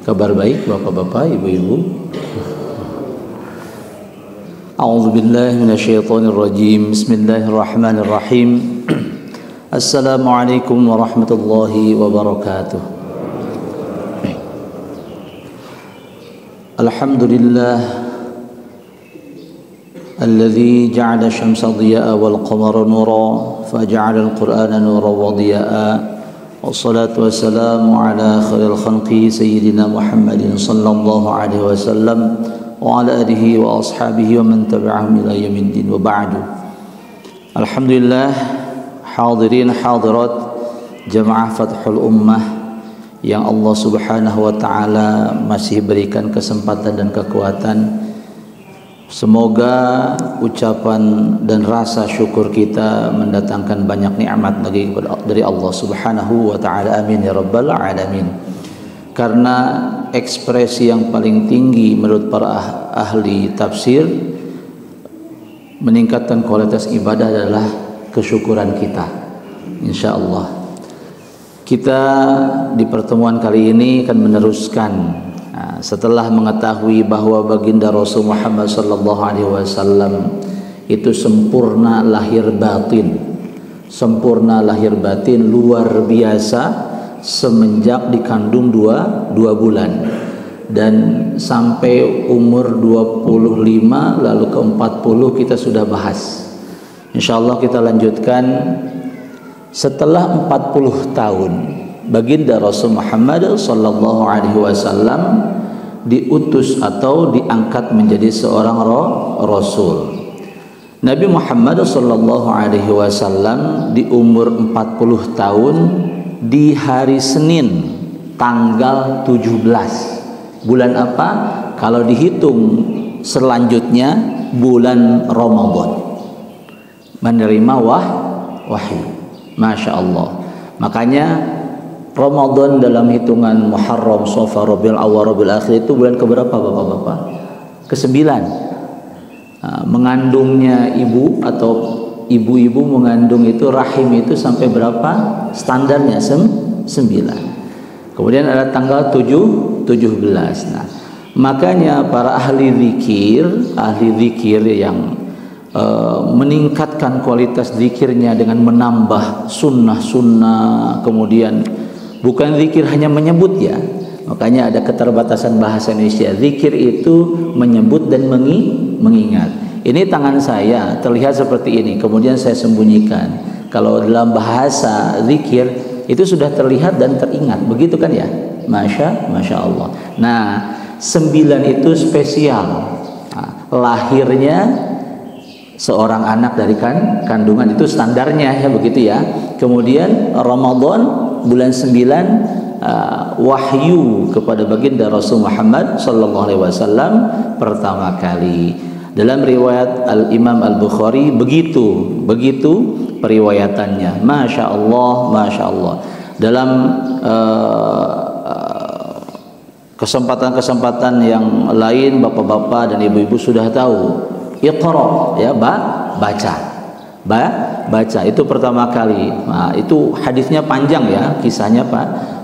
Kabar baik bapak-bapak, ibu-ibu. A'udzu billahi minasyaitonir rajim. Bismillahirrahmanirrahim. Assalamualaikum warahmatullahi wabarakatuh. Alhamdulillah alladzi ja'ala asy-syamsa dhiya'a wal qamara nura faja'ala al-Qur'ana nuran wa dhiya'a. Wassalatu wassalamu ala khairil khalqi sayyidina Muhammadin sallallahu alaihi wasallam wa ala alihi wa ashabihi wa man tabi'ahum ila yaumiddin wa ba'du. Alhamdulillah, hadirin hadirat jamaah Fathul Ummah yang Allah Subhanahu wa taala masih berikan kesempatan dan kekuatan. Semoga ucapan dan rasa syukur kita mendatangkan banyak nikmat dari Allah Subhanahu wa taala. Amin ya rabbal alamin. Karena ekspresi yang paling tinggi menurut para ahli tafsir meningkatkan kualitas ibadah adalah kesyukuran kita. Insyaallah kita di pertemuan kali ini akan meneruskan setelah mengetahui bahwa baginda Rasul Muhammad sallallahu alaihi wasallam itu sempurna lahir batin, luar biasa semenjak dikandung dua bulan dan sampai umur 25 lalu ke 40 kita sudah bahas. Insyaallah kita lanjutkan setelah 40 tahun baginda Rasul Muhammad sallallahu alaihi wasallam diutus atau diangkat menjadi seorang rasul. Nabi Muhammad sallallahu alaihi wasallam di umur 40 tahun di hari Senin tanggal 17 bulan apa? Kalau dihitung selanjutnya bulan Ramadan menerima wahyu. Masya Allah. Makanya Ramadan dalam hitungan Muharram, Safar, Rabiul Awwal, Rabiul Akhir itu bulan keberapa bapak-bapak? Ke-9. Mengandungnya ibu atau ibu-ibu mengandung itu rahim itu sampai berapa? Standarnya 9. Kemudian ada tanggal 17. Nah, makanya para ahli zikir yang meningkatkan kualitas zikirnya dengan menambah sunnah-sunnah, kemudian bukan zikir hanya menyebut ya, makanya ada keterbatasan bahasa Indonesia. Zikir itu menyebut dan mengingat. Ini tangan saya terlihat seperti ini, kemudian saya sembunyikan. Kalau dalam bahasa zikir itu sudah terlihat dan teringat, begitu kan ya? Masya Allah. Nah, 9 itu spesial. Lahirnya seorang anak dari kandungan itu standarnya ya begitu ya. Kemudian Ramadan bulan 9 wahyu kepada baginda Rasul Muhammad sallallahu alaihi wasallam pertama kali. Dalam riwayat Al-Imam Al-Bukhari begitu periwayatannya. Masya Allah. Dalam kesempatan-kesempatan yang lain bapak-bapak dan ibu-ibu sudah tahu Iqra ya, baca itu pertama kali. Nah, itu hadisnya panjang ya, kisahnya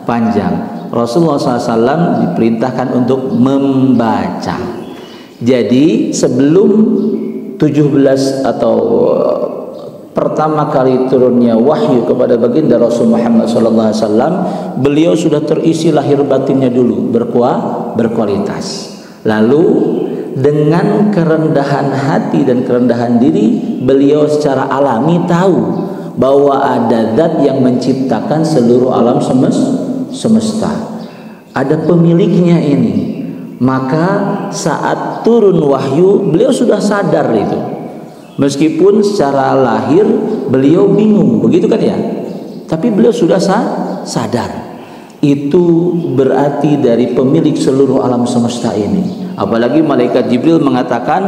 panjang. Rasulullah SAW diperintahkan untuk membaca. Jadi sebelum 17 atau pertama kali turunnya wahyu kepada baginda Rasul Muhammad SAW, beliau sudah terisi lahir batinnya dulu berkualitas. Lalu dengan kerendahan hati dan kerendahan diri, beliau secara alami tahu bahwa ada zat yang menciptakan seluruh alam semesta. Ada pemiliknya ini. Maka saat turun wahyu, beliau sudah sadar itu. Meskipun secara lahir beliau bingung, begitu kan ya? Tapi beliau sudah sadar. Itu berarti dari pemilik seluruh alam semesta ini. Apalagi malaikat Jibril mengatakan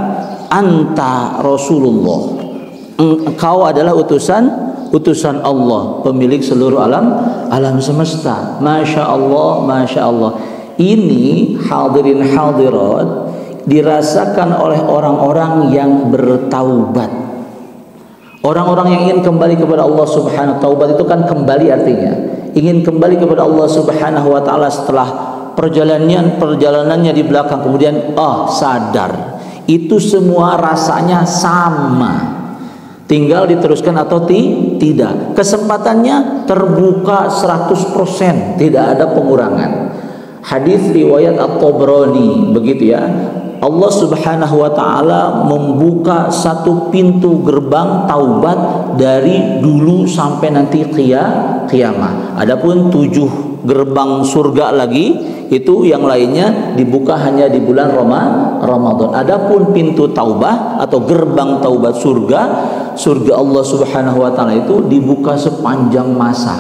anta Rasulullah, engkau adalah utusan Allah, pemilik seluruh alam semesta. Masya Allah. Ini hadirin hadirat dirasakan oleh orang-orang yang bertaubat. Orang-orang yang ingin kembali kepada Allah Subhanahu wa ta'ala. Taubat itu kan kembali artinya ingin kembali kepada Allah Subhanahu wa ta'ala setelah perjalanannya di belakang, kemudian sadar. Itu semua rasanya sama. Tinggal diteruskan atau tidak. Kesempatannya terbuka 100%, tidak ada pengurangan. Hadis riwayat At-Tabrani begitu ya. Allah Subhanahu wa taala membuka satu pintu gerbang taubat dari dulu sampai nanti kiamat. Adapun 7 gerbang surga lagi itu yang lainnya dibuka hanya di bulan Ramadan. Adapun pintu taubah atau gerbang taubat surga Allah Subhanahu wa taala itu dibuka sepanjang masa.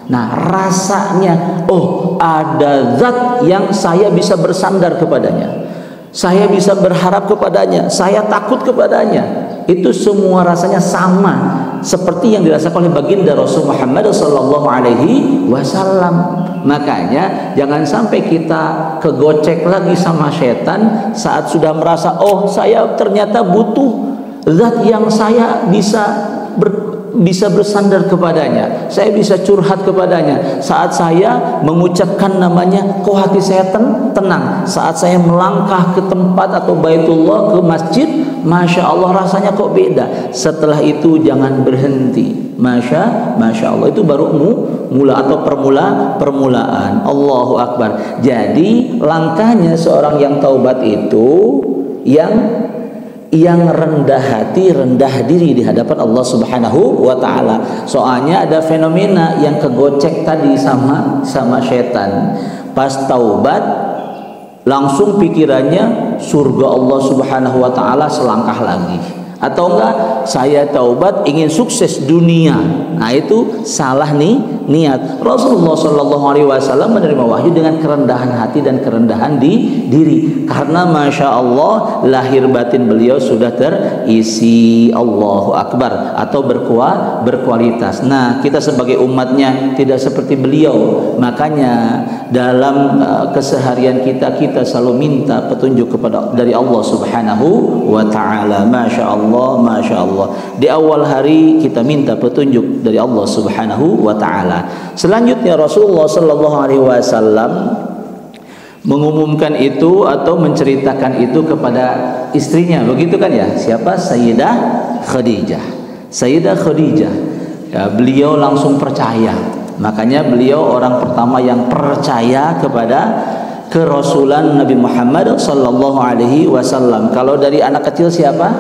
Nah, rasanya ada zat yang saya bisa bersandar kepadanya. Saya bisa berharap kepadanya, saya takut kepadanya. Itu semua rasanya sama seperti yang dirasakan oleh baginda Rasul Muhammad sallallahu alaihi wasallam. Makanya jangan sampai kita kegocek lagi sama setan saat sudah merasa saya ternyata butuh zat yang saya bisa bersandar kepadanya, saya bisa curhat kepadanya. Saat saya mengucapkan namanya, kok hati saya tenang. Saat saya melangkah ke tempat atau Baitullah, ke masjid, Masya Allah rasanya kok beda. Setelah itu jangan berhenti. Masya Allah, itu baru mula atau permulaan. Allahu Akbar. Jadi langkahnya seorang yang taubat itu yang rendah hati, rendah diri di hadapan Allah Subhanahu wa taala. Soalnya ada fenomena yang kegocek tadi sama setan. Pas taubat langsung pikirannya surga Allah Subhanahu wa taala selangkah lagi. Atau enggak, saya taubat ingin sukses dunia. Nah, itu salah niat. Rasulullah Shallallahu alaihi wasallam menerima wahyu dengan kerendahan hati dan kerendahan diri. Karena Masya Allah lahir batin beliau sudah terisi. Allahu Akbar. Atau berkualitas. Nah, kita sebagai umatnya tidak seperti beliau. Makanya dalam keseharian kita selalu minta petunjuk dari Allah Subhanahu wa taala. Masya Allah. Di awal hari kita minta petunjuk dari Allah Subhanahu wa taala. Selanjutnya Rasulullah sallallahu alaihi wasallam mengumumkan itu atau menceritakan itu kepada istrinya, begitu kan ya? Siapa? Sayyidah Khadijah. Ya, beliau langsung percaya. Makanya beliau orang pertama yang percaya kepada kerasulan Nabi Muhammad sallallahu alaihi wasallam. Kalau dari anak kecil siapa?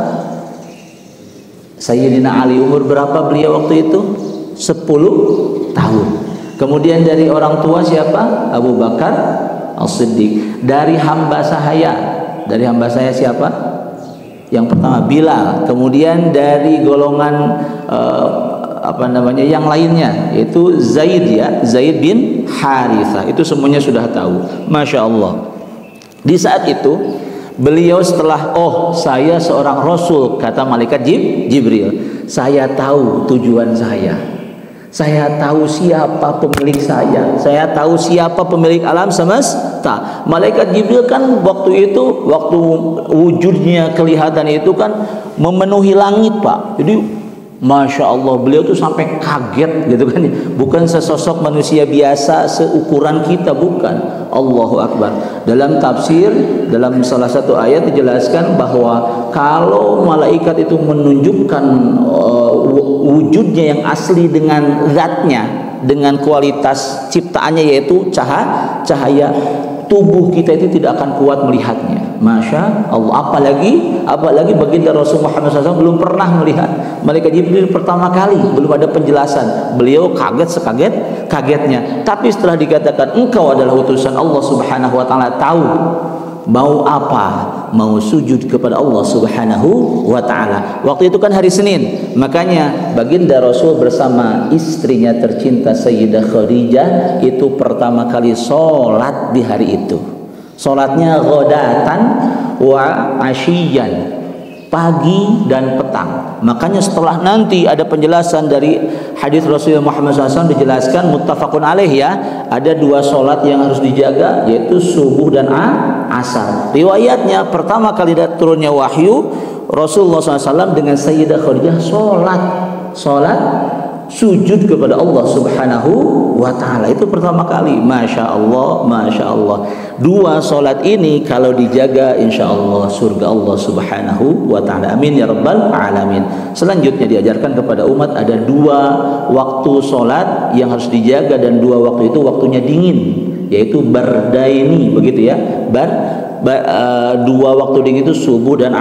Sayyidina Ali. Umur berapa beliau waktu itu? 10 tahun. Kemudian dari orang tua siapa? Abu Bakar As-Siddiq. Dari hamba sahaya siapa? Yang pertama Bilal. Kemudian dari golongan yang lainnya yaitu Zaid bin Harithah. Itu semuanya sudah tahu. Masya Allah. Di saat itu beliau setelah saya seorang rasul, kata malaikat Jibril, saya tahu tujuan saya tahu siapa pemilik saya tahu siapa pemilik alam semesta. Malaikat Jibril kan waktu wujudnya kelihatan itu kan memenuhi langit, Pak. Jadi Masya Allah, beliau tuh sampai kaget gitu kan. Bukan sesosok manusia biasa seukuran kita, bukan. Allahu Akbar. Dalam tafsir, dalam salah satu ayat dijelaskan bahwa kalau malaikat itu menunjukkan wujudnya yang asli dengan zatnya, dengan kualitas ciptaannya yaitu cahaya, tubuh kita itu tidak akan kuat melihatnya. Masya Allah. Apalagi baginda Rasul Muhammad SAW belum pernah melihat. Malaikat Jibril pertama kali, belum ada penjelasan. Beliau kaget kagetnya. Tapi setelah dikatakan engkau adalah utusan Allah Subhanahu wa taala, tahu mau apa? Mau sujud kepada Allah Subhanahu wa taala. Waktu itu kan hari Senin. Makanya baginda Rasul bersama istrinya tercinta Sayyidah Khadijah itu pertama kali sholat di hari itu. Sholatnya ghodatan wa asyiyan, pagi dan petang. Makanya setelah nanti ada penjelasan dari hadis Rasulullah Muhammad SAW dijelaskan muttafaqun alaih ya, ada 2 sholat yang harus dijaga yaitu subuh dan asar. Riwayatnya pertama kali turunnya wahyu Rasulullah SAW dengan Sayyidah Khadijah sholat sujud kepada Allah Subhanahu wa ta'ala. Itu pertama kali. Masya Allah, Masya Allah. Dua solat ini kalau dijaga, insya Allah surga Allah Subhanahu wa ta'ala. Amin ya rabbal alamin. Selanjutnya diajarkan kepada umat ada dua waktu solat yang harus dijaga, dan dua waktu itu waktunya dingin, yaitu bardaini, begitu ya. Dua waktu dingin itu subuh dan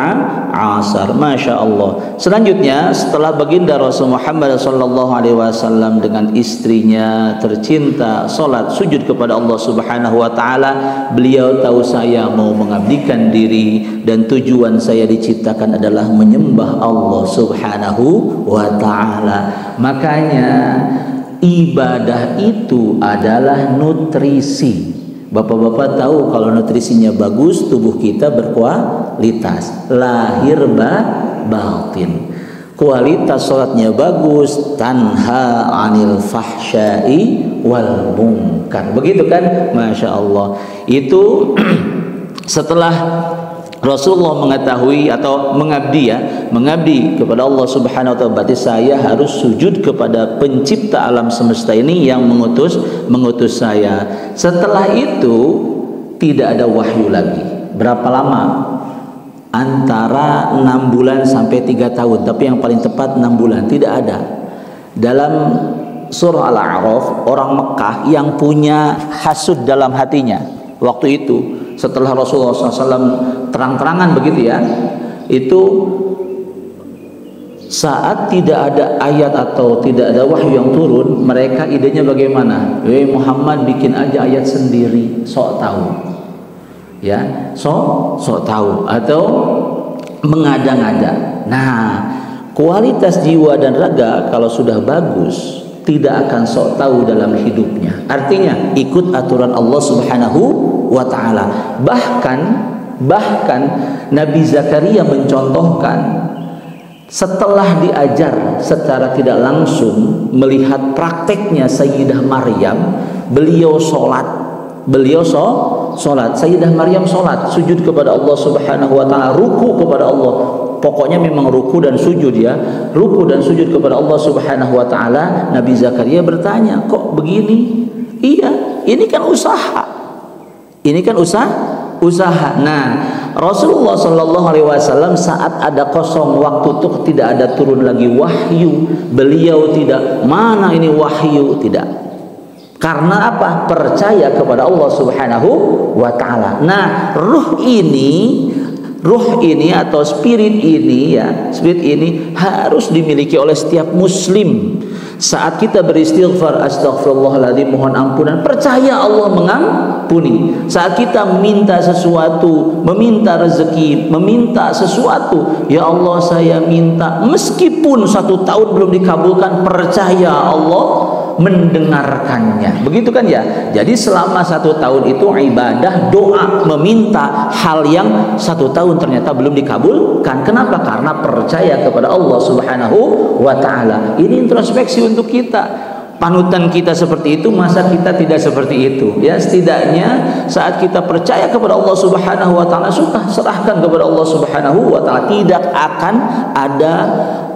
asar. Masya Allah. Selanjutnya setelah baginda Rasul Muhammad SAW dengan istrinya tercinta solat sujud kepada Allah Subhanahu wa ta'ala, beliau tahu saya mau mengabdikan diri dan tujuan saya diciptakan adalah menyembah Allah Subhanahu wa ta'ala. Makanya ibadah itu adalah nutrisi. Bapak-bapak tahu kalau nutrisinya bagus, tubuh kita berkualitas, lahir batin. Kualitas sholatnya bagus, tanha anil fahsyai wal munkar. Begitu kan? Masya Allah. Itu setelah Rasulullah mengetahui atau mengabdi kepada Allah Subhanahu wa ta'ala, berarti saya harus sujud kepada pencipta alam semesta ini yang mengutus saya. Setelah itu tidak ada wahyu lagi. Berapa lama? Antara 6 bulan sampai 3 tahun, tapi yang paling tepat 6 bulan. Tidak ada. Dalam surah Al-A'raf, orang Mekah yang punya hasud dalam hatinya waktu itu, setelah Rasulullah SAW terang-terangan begitu ya, itu saat tidak ada ayat atau tidak ada wahyu yang turun, mereka idenya bagaimana? Muhammad bikin aja ayat sendiri, sok tahu ya, sok tahu, atau mengada-ngada. Nah, kualitas jiwa dan raga kalau sudah bagus tidak akan sok tahu dalam hidupnya. Artinya ikut aturan Allah Subhanahu wa ta'ala. Bahkan Nabi Zakaria mencontohkan, setelah diajar secara tidak langsung melihat prakteknya Sayyidah Maryam, beliau sholat. Sayyidah Maryam sholat, sujud kepada Allah Subhanahu wa ta'ala, ruku kepada Allah. Pokoknya memang ruku dan sujud ya, ruku dan sujud kepada Allah Subhanahu wa ta'ala. Nabi Zakaria bertanya, kok begini? Iya, ini kan usaha. Nah, Rasulullah Shallallahu Alaihi Wasallam saat ada kosong waktu itu tidak ada turun lagi wahyu, beliau tidak mana ini wahyu, tidak. Karena apa? Percaya kepada Allah Subhanahu wa ta'ala. Nah, ruh ini atau spirit ini harus dimiliki oleh setiap muslim. Saat kita beristighfar, astagfirullahaladzim, mohon ampunan, percaya Allah mengampuni. Saat kita meminta sesuatu, meminta rezeki, meminta sesuatu, ya Allah saya minta, meskipun 1 tahun belum dikabulkan, percaya Allah mendengarkannya. Begitu kan ya? Jadi selama 1 tahun itu ibadah, doa, meminta hal yang 1 tahun ternyata belum dikabulkan. Kenapa? Karena percaya kepada Allah Subhanahu wa ta'ala. Ini introspeksi untuk kita. Panutan kita seperti itu, masa kita tidak seperti itu? Ya, setidaknya saat kita percaya kepada Allah Subhanahu wa ta'ala, sudah serahkan kepada Allah Subhanahu wa ta'ala. Tidak akan ada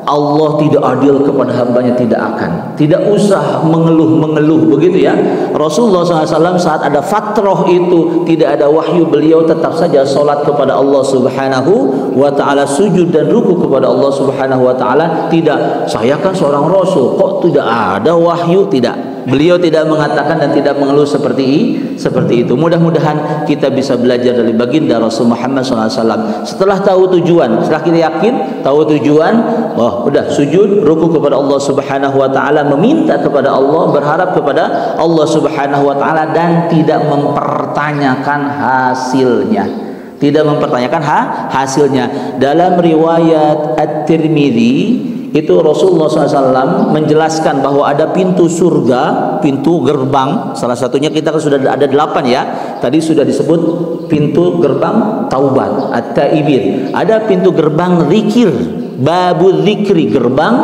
Allah tidak adil kepada hambanya, tidak akan. Tidak usah mengeluh begitu ya. Rasulullah SAW saat ada fatrah itu tidak ada wahyu, beliau tetap saja sholat kepada Allah Subhanahu wa ta'ala, sujud dan ruku kepada Allah Subhanahu wa ta'ala. Tidak, saya kan seorang Rasul, kok tidak ada wahyu? Tidak. Beliau tidak mengatakan dan tidak mengeluh seperti itu. Mudah-mudahan kita bisa belajar dari baginda Rasul Muhammad SAW. Setelah tahu tujuan, setelah kita yakin tahu tujuan, udah sujud, ruku kepada Allah Subhanahu wa ta'ala, meminta kepada Allah, berharap kepada Allah Subhanahu wa ta'ala, dan tidak mempertanyakan hasilnya. Dalam riwayat At-Tirmidzi itu Rasulullah SAW menjelaskan bahwa ada pintu surga, pintu gerbang. Salah satunya kita kan sudah ada 8 ya. Tadi sudah disebut pintu gerbang taubat, at-taibin. Ada pintu gerbang zikir, babul zikri, gerbang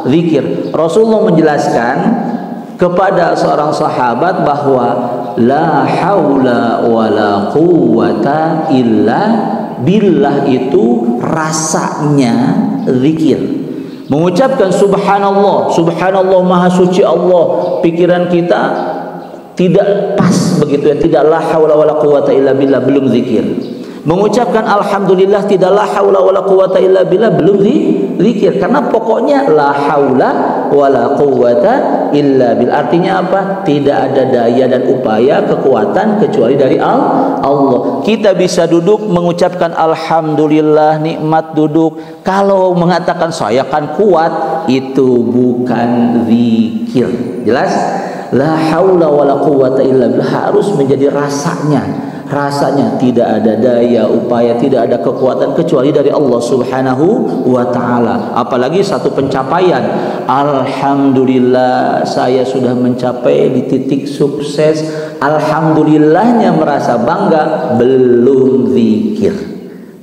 zikir. Rasulullah menjelaskan kepada seorang sahabat bahwa la haula wala quwata illa billah itu rasanya zikir. Mengucapkan subhanallah, subhanallah maha suci Allah, pikiran kita tidak pas begitu ya, tidak la haula wala quwata illa billah, belum zikir. Mengucapkan alhamdulillah tidak la haula wala quwata illa billah, belum zikir. Karena pokoknya la haula wala quwata illa billah, artinya apa? Tidak ada daya dan upaya kekuatan kecuali dari Allah. Kita bisa duduk mengucapkan alhamdulillah, nikmat duduk. Kalau mengatakan saya kan kuat, itu bukan zikir. Jelas? La haula wala quwata illa billah harus menjadi rasanya tidak ada daya upaya, tidak ada kekuatan kecuali dari Allah Subhanahu wa taala. Apalagi satu pencapaian, alhamdulillah saya sudah mencapai di titik sukses, alhamdulillahnya merasa bangga, belum zikir.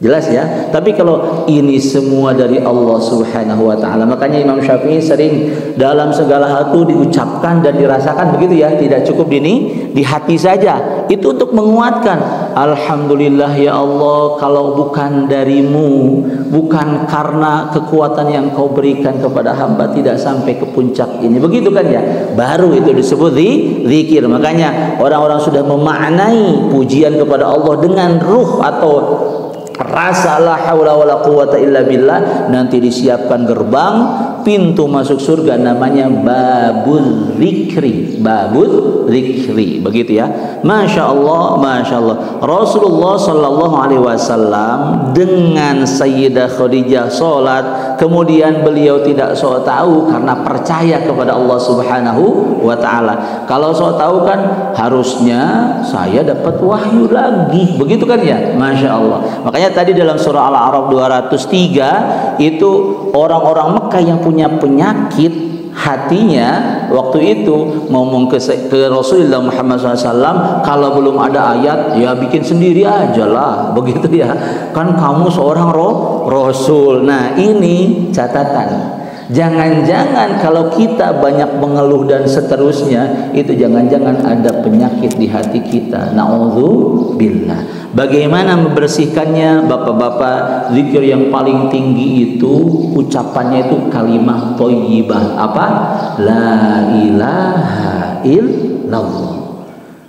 Jelas ya. Tapi kalau ini semua dari Allah Subhanahu wa taala, makanya Imam Syafi'i sering dalam segala hal itu diucapkan dan dirasakan begitu ya, tidak cukup di hati saja. Itu untuk menguatkan, alhamdulillah ya Allah, kalau bukan darimu, bukan karena kekuatan yang kau berikan kepada hamba, tidak sampai ke puncak ini. Begitu kan ya? Baru itu disebut zikir. Makanya orang-orang sudah memaknai pujian kepada Allah dengan ruh atau rasa la haula wala quwata illa billah, nanti disiapkan gerbang pintu masuk surga, namanya babul zikri, babul zikri, begitu ya. Masya Allah, masya Allah. Rasulullah Sallallahu Alaihi Wasallam dengan Sayyidah Khadijah sholat, kemudian beliau tidak sok tahu karena percaya kepada Allah Subhanahu wa taala. Kalau sok tahu kan harusnya saya dapat wahyu lagi, begitu kan ya. Masya Allah. Makanya tadi dalam surah Al-A'raf 203 itu orang-orang Mekah yang punya penyakit hatinya waktu itu ngomong ke Rasulullah Muhammad SAW, kalau belum ada ayat ya bikin sendiri aja lah, begitu ya, kan kamu seorang Rasul. Nah ini catatan, jangan-jangan kalau kita banyak mengeluh dan seterusnya, itu jangan-jangan ada penyakit di hati kita. Na'udzubillah. Bagaimana membersihkannya? Bapak-bapak, zikir yang paling tinggi itu ucapannya itu kalimah thayyibah. Apa? La ilaha illallah.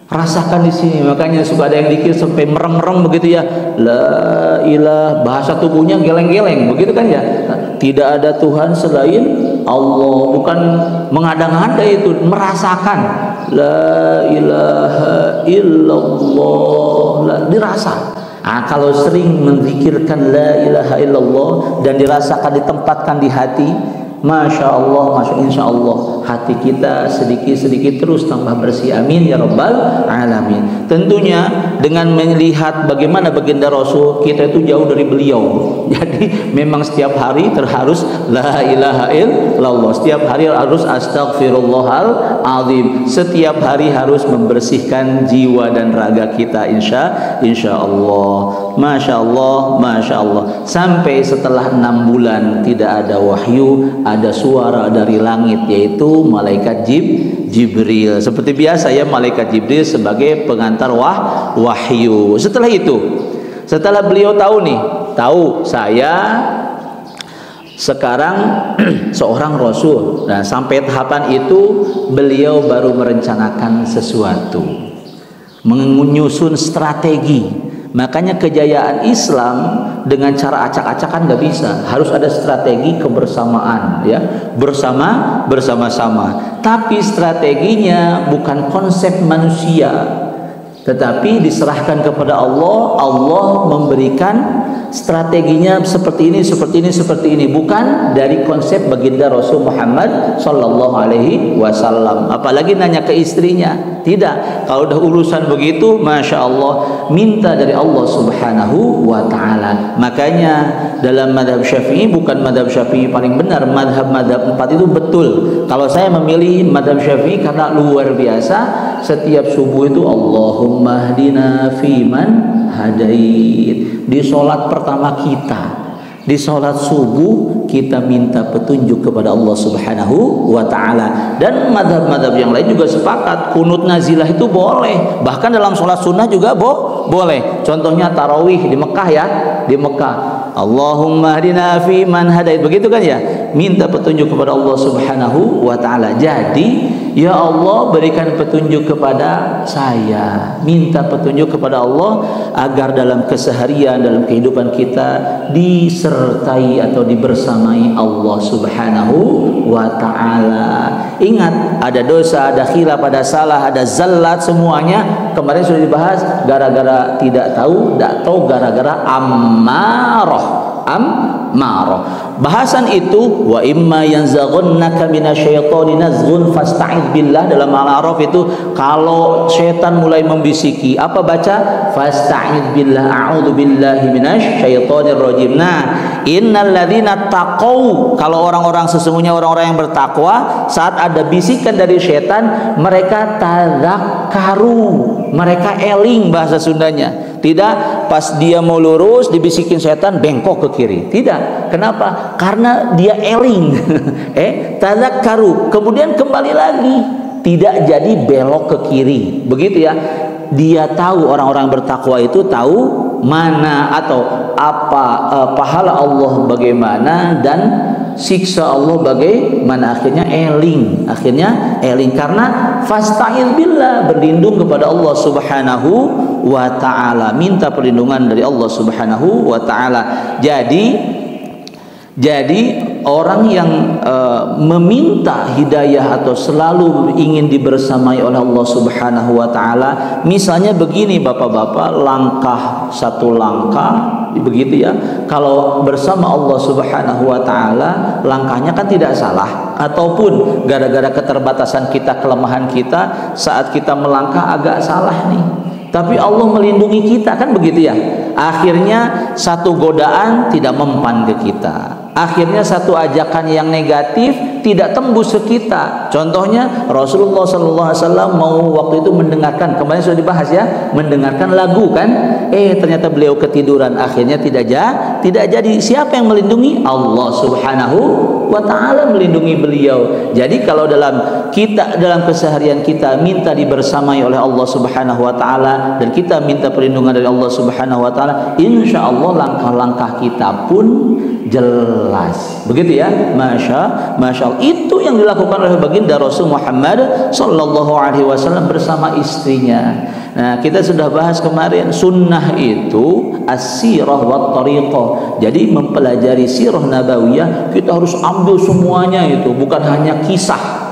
Rasakan di sini. Makanya suka ada yang zikir sampai merem-merem begitu ya. La ilaha, bahasa tubuhnya geleng-geleng, begitu kan ya. Tidak ada Tuhan selain Allah, bukan mengada-ngada, itu merasakan la ilaha illallah, dirasa. Kalau sering menzikirkan la ilaha illallah dan dirasakan, ditempatkan di hati, Masya Allah, insya Allah hati kita sedikit-sedikit terus tambah bersih. Amin ya rabbal alamin. Tentunya dengan melihat bagaimana baginda Rasul, kita itu jauh dari beliau. Jadi memang setiap hari harus la ilaha illallah, setiap hari harus astaghfirullahal azim, setiap hari harus membersihkan jiwa dan raga kita, insya Allah. Masya Allah, masya Allah. Sampai setelah 6 bulan tidak ada wahyu, ada suara dari langit, yaitu malaikat Jibril. Seperti biasa ya, malaikat Jibril sebagai pengantar wahyu. Setelah itu, setelah beliau tahu saya sekarang seorang Rasul. Nah, sampai tahapan itu beliau baru merencanakan sesuatu, menyusun strategi. Makanya kejayaan Islam dengan cara acak-acakan nggak bisa, harus ada strategi kebersamaan ya, bersama-sama. Tapi strateginya bukan konsep manusia, tetapi diserahkan kepada Allah. Allah memberikan strateginya seperti ini, bukan dari konsep baginda Rasul Muhammad Sallallahu Alaihi Wasallam. Apalagi nanya ke istrinya, tidak. Kalau udah urusan begitu, masya Allah, minta dari Allah Subhanahu wa Ta'ala. Makanya dalam madhab Syafi'i, bukan madhab Syafi'i paling benar, madhab 4 itu betul. Kalau saya memilih madhab Syafi'i karena luar biasa, setiap subuh itu Allahumma hdina fiman hadait. Di sholat pertama kita, di sholat subuh, kita minta petunjuk kepada Allah Subhanahu wa Ta'ala. Dan madhab-madhab yang lain juga sepakat kunut nazilah itu boleh, bahkan dalam sholat sunnah juga boleh. Contohnya tarawih di Mekah ya, di Mekah. Allahumma hdina fi man hadait, begitu kan ya, minta petunjuk kepada Allah Subhanahu wa taala. Jadi ya Allah berikan petunjuk kepada saya, minta petunjuk kepada Allah agar dalam keseharian, dalam kehidupan kita disertai atau dibersamai Allah Subhanahu wa taala. Ingat, ada dosa, ada khilaf, ada salah, ada zallat, semuanya kemarin sudah dibahas. Gara-gara tidak tahu, gara-gara ammarah. Bahasan itu, wa imma yanzaghannaka minasyaitani nazghun fasta'idz billah. Dalam Al-A'raf itu, kalau setan mulai membisiki, apa baca? Fasta'idz billah, a'udzu billahi minasyaitonir rajim. Nah, innal ladzina taqau, kalau orang-orang, sesungguhnya orang-orang yang bertakwa, saat ada bisikan dari setan, mereka tadzakkaru, mereka eling bahasa Sundanya. Tidak pas dia mau lurus dibisikin setan bengkok ke kiri. Tidak. Kenapa? Karena dia eling. Tadzakkaru, kemudian kembali lagi, tidak jadi belok ke kiri. Begitu ya. Dia tahu, orang-orang bertakwa itu tahu mana atau apa pahala Allah bagaimana dan siksa Allah bagaimana. Akhirnya eling, karena fasta'idz billah, berlindung kepada Allah Subhanahu wa taala, minta perlindungan dari Allah Subhanahu wa taala. Jadi orang yang meminta hidayah atau selalu ingin dibersamai oleh Allah Subhanahu wa taala, misalnya begini Bapak-bapak, satu langkah begitu ya, kalau bersama Allah Subhanahu wa taala langkahnya kan tidak salah, ataupun gara-gara keterbatasan kita, kelemahan kita, saat kita melangkah agak salah nih, tapi Allah melindungi kita, kan begitu ya. Akhirnya satu godaan tidak mempan ke kita, akhirnya satu ajakan yang negatif tidak tembus ke kita. Contohnya Rasulullah SAW mau waktu itu mendengarkan, kemarin sudah dibahas ya, mendengarkan lagu kan, ternyata beliau ketiduran, akhirnya tidak jadi. Siapa yang melindungi? Allah Subhanahu wa taala melindungi beliau. Jadi kalau dalam keseharian kita minta dibersamai oleh Allah Subhanahu wa taala dan kita minta perlindungan dari Allah Subhanahu wa taala, insya Allah langkah-langkah kita pun jelas. Begitu ya. Masya Allah. Itu yang dilakukan oleh baginda Rasul Muhammad sallallahu alaihi wasallam bersama istrinya. Nah, kita sudah bahas kemarin, sunnah itu as-sirah wat tariqah. Jadi mempelajari sirah nabawiyah, kita harus ambil semuanya itu, bukan hanya kisah.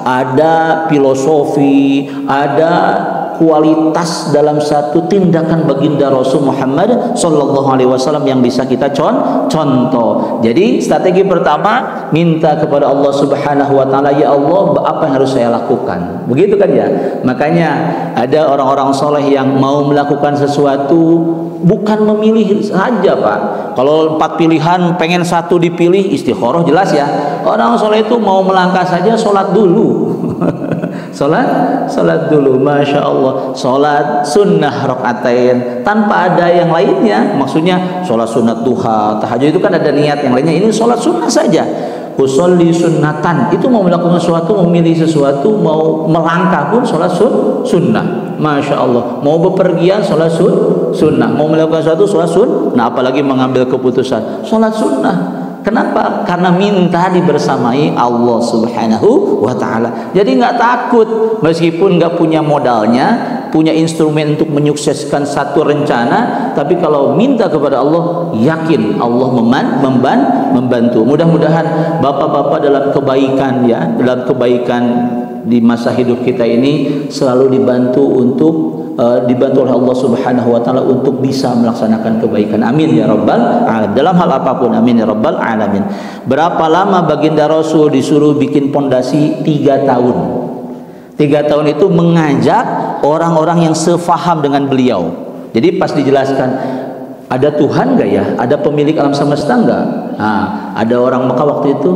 Ada filosofi, ada kualitas dalam satu tindakan baginda Rasul Muhammad sallallahu alaihi wasallam yang bisa kita contoh. Jadi strategi pertama, minta kepada Allah Subhanahu wa taala, ya Allah, apa yang harus saya lakukan? Begitu kan ya. Makanya ada orang-orang soleh yang mau melakukan sesuatu bukan memilih saja, Pak. Kalau 4 pilihan pengen satu dipilih, istikharah jelas ya. Orang soleh itu mau melangkah saja sholat dulu. Salat dulu, Masya Allah. Salat sunnah rakatain tanpa ada yang lainnya. Maksudnya salat sunat duha, tahajud itu kan ada niat yang lainnya. Ini salat sunnah saja. Usolli sunnatan, itu mau melakukan sesuatu, memilih sesuatu, mau melangkah pun salat sunnah. Masya Allah. Mau bepergian salat sunnah, mau melakukan sesuatu salat sunnah, apalagi mengambil keputusan salat sunnah. Kenapa? Karena minta dibersamai Allah Subhanahu wa ta'ala. Jadi nggak takut, meskipun nggak punya modalnya, punya instrumen untuk menyukseskan satu rencana, tapi kalau minta kepada Allah, yakin Allah membantu. Mudah-mudahan bapak-bapak dalam kebaikan ya, dalam kebaikan di masa hidup kita ini selalu dibantu oleh Allah Subhanahu wa taala untuk bisa melaksanakan kebaikan. Amin ya rabbal alamin. Dalam hal apapun, amin ya rabbal alamin. Berapa lama baginda Rasul disuruh bikin pondasi? 3 tahun. 3 tahun itu mengajak orang-orang yang sefaham dengan beliau. Jadi pas dijelaskan, ada Tuhan enggak ya? Ada pemilik alam semesta enggak? Nah, ada orang Mekah waktu itu,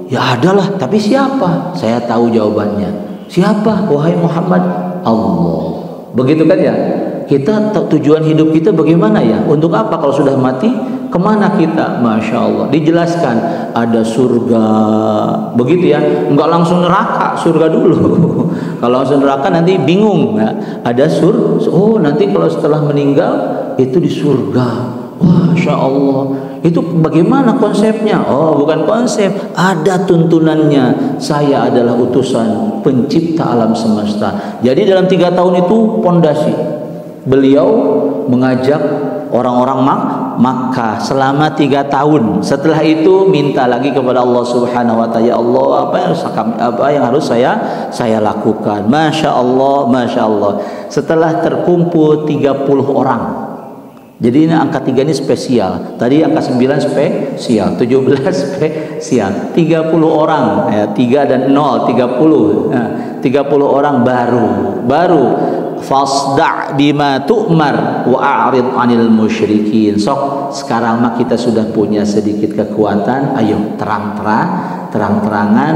ya adalah, tapi siapa? Saya tahu jawabannya. Siapa? Wahai Muhammad, Allah. Begitu kan ya. Kita tujuan hidup kita bagaimana ya? Untuk apa kalau sudah mati? Kemana kita? Masya Allah. Dijelaskan ada surga. Begitu ya. Enggak langsung neraka, surga dulu. Kalau masuk neraka nanti bingung. Nah, ada oh nanti kalau setelah meninggal itu di surga. Masya Allah. Itu bagaimana konsepnya? Oh, bukan konsep, ada tuntunannya. Saya adalah utusan pencipta alam semesta. Jadi dalam 3 tahun itu pondasi. Beliau mengajak orang-orang Makkah selama 3 tahun. Setelah itu minta lagi kepada Allah Subhanahu wa taala, ya Allah, apa yang harus saya lakukan? Masya Allah, Masya Allah. Setelah terkumpul 30 orang. Jadi ini angka 3 ini spesial. Tadi angka 9 spesial, 17 spesial. 30 orang, ya, 3 dan 0, 30. Nah, 30 orang baru. Fasda' bima tu'mar wa a'rid 'anil musyrikin. Sok, sekarang mah kita sudah punya sedikit kekuatan, ayo terang-terangan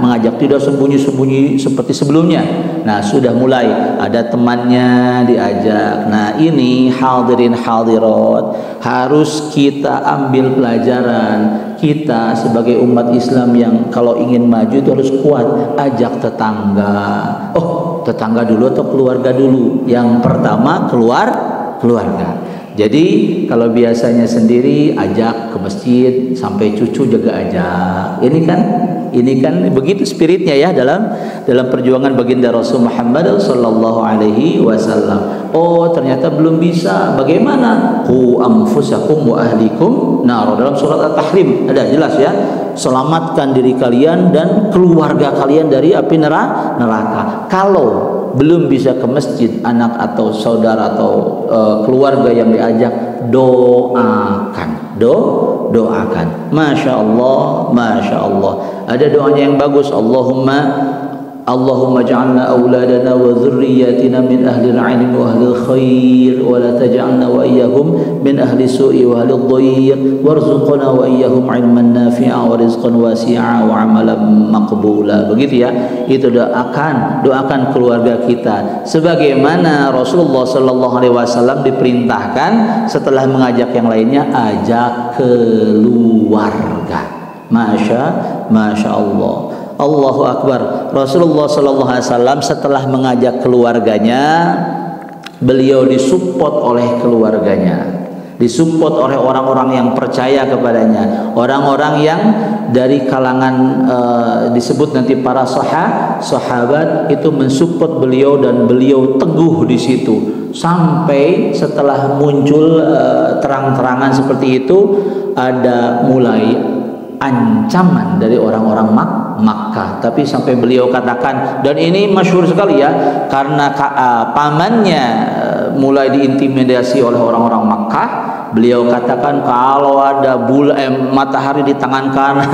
mengajak, tidak sembunyi-sembunyi seperti sebelumnya. Nah, sudah mulai ada temannya diajak. Nah, ini hadirin hadirat harus kita ambil pelajaran. Kita sebagai umat Islam yang kalau ingin maju itu harus kuat. Ajak tetangga. Oh, tetangga dulu atau keluarga dulu? Yang pertama keluarga. Jadi kalau biasanya sendiri ajak ke masjid, sampai cucu juga ajak. Ini kan begitu spiritnya ya dalam perjuangan baginda Rasul Muhammad sallallahu alaihi wasallam. Oh, ternyata belum bisa. Bagaimana? Qu anfusakum wa ahlikum nar. Dalam surat At-Tahrim ada jelas ya. Selamatkan diri kalian dan keluarga kalian dari api neraka. Kalau belum bisa ke masjid, anak atau saudara atau keluarga yang diajak, doakan. Masya Allah. Ada doanya yang bagus. Allahumma ja'alna awladana wa dhurriyyatina min ahli al-'ilm wa ahli al-khair wa la taj'alna wa iyyahum min ahli su'i wa ahli ad-dhayr warzuqna wa iyyahum 'ilman nafi'a wa rizqan wasi'a wa 'amalan maqbula. Begitu ya. Itu doakan keluarga kita sebagaimana Rasulullah sallallahu alaihi wasallam diperintahkan setelah mengajak yang lainnya, ajak keluarga. Masya Allah. Allahu Akbar. Rasulullah sallallahu alaihi wasallam setelah mengajak keluarganya, beliau disupport oleh keluarganya, disupport oleh orang-orang yang percaya kepadanya, orang-orang yang dari kalangan disebut nanti para sahabat itu mensupport beliau, dan beliau teguh di situ sampai setelah muncul terang-terangan seperti itu, ada mulai ancaman dari orang-orang Makkah. Tapi sampai beliau katakan, dan ini masyhur sekali ya, karena pamannya mulai diintimidasi oleh orang-orang Makkah, beliau katakan, kalau ada matahari di tangan kanan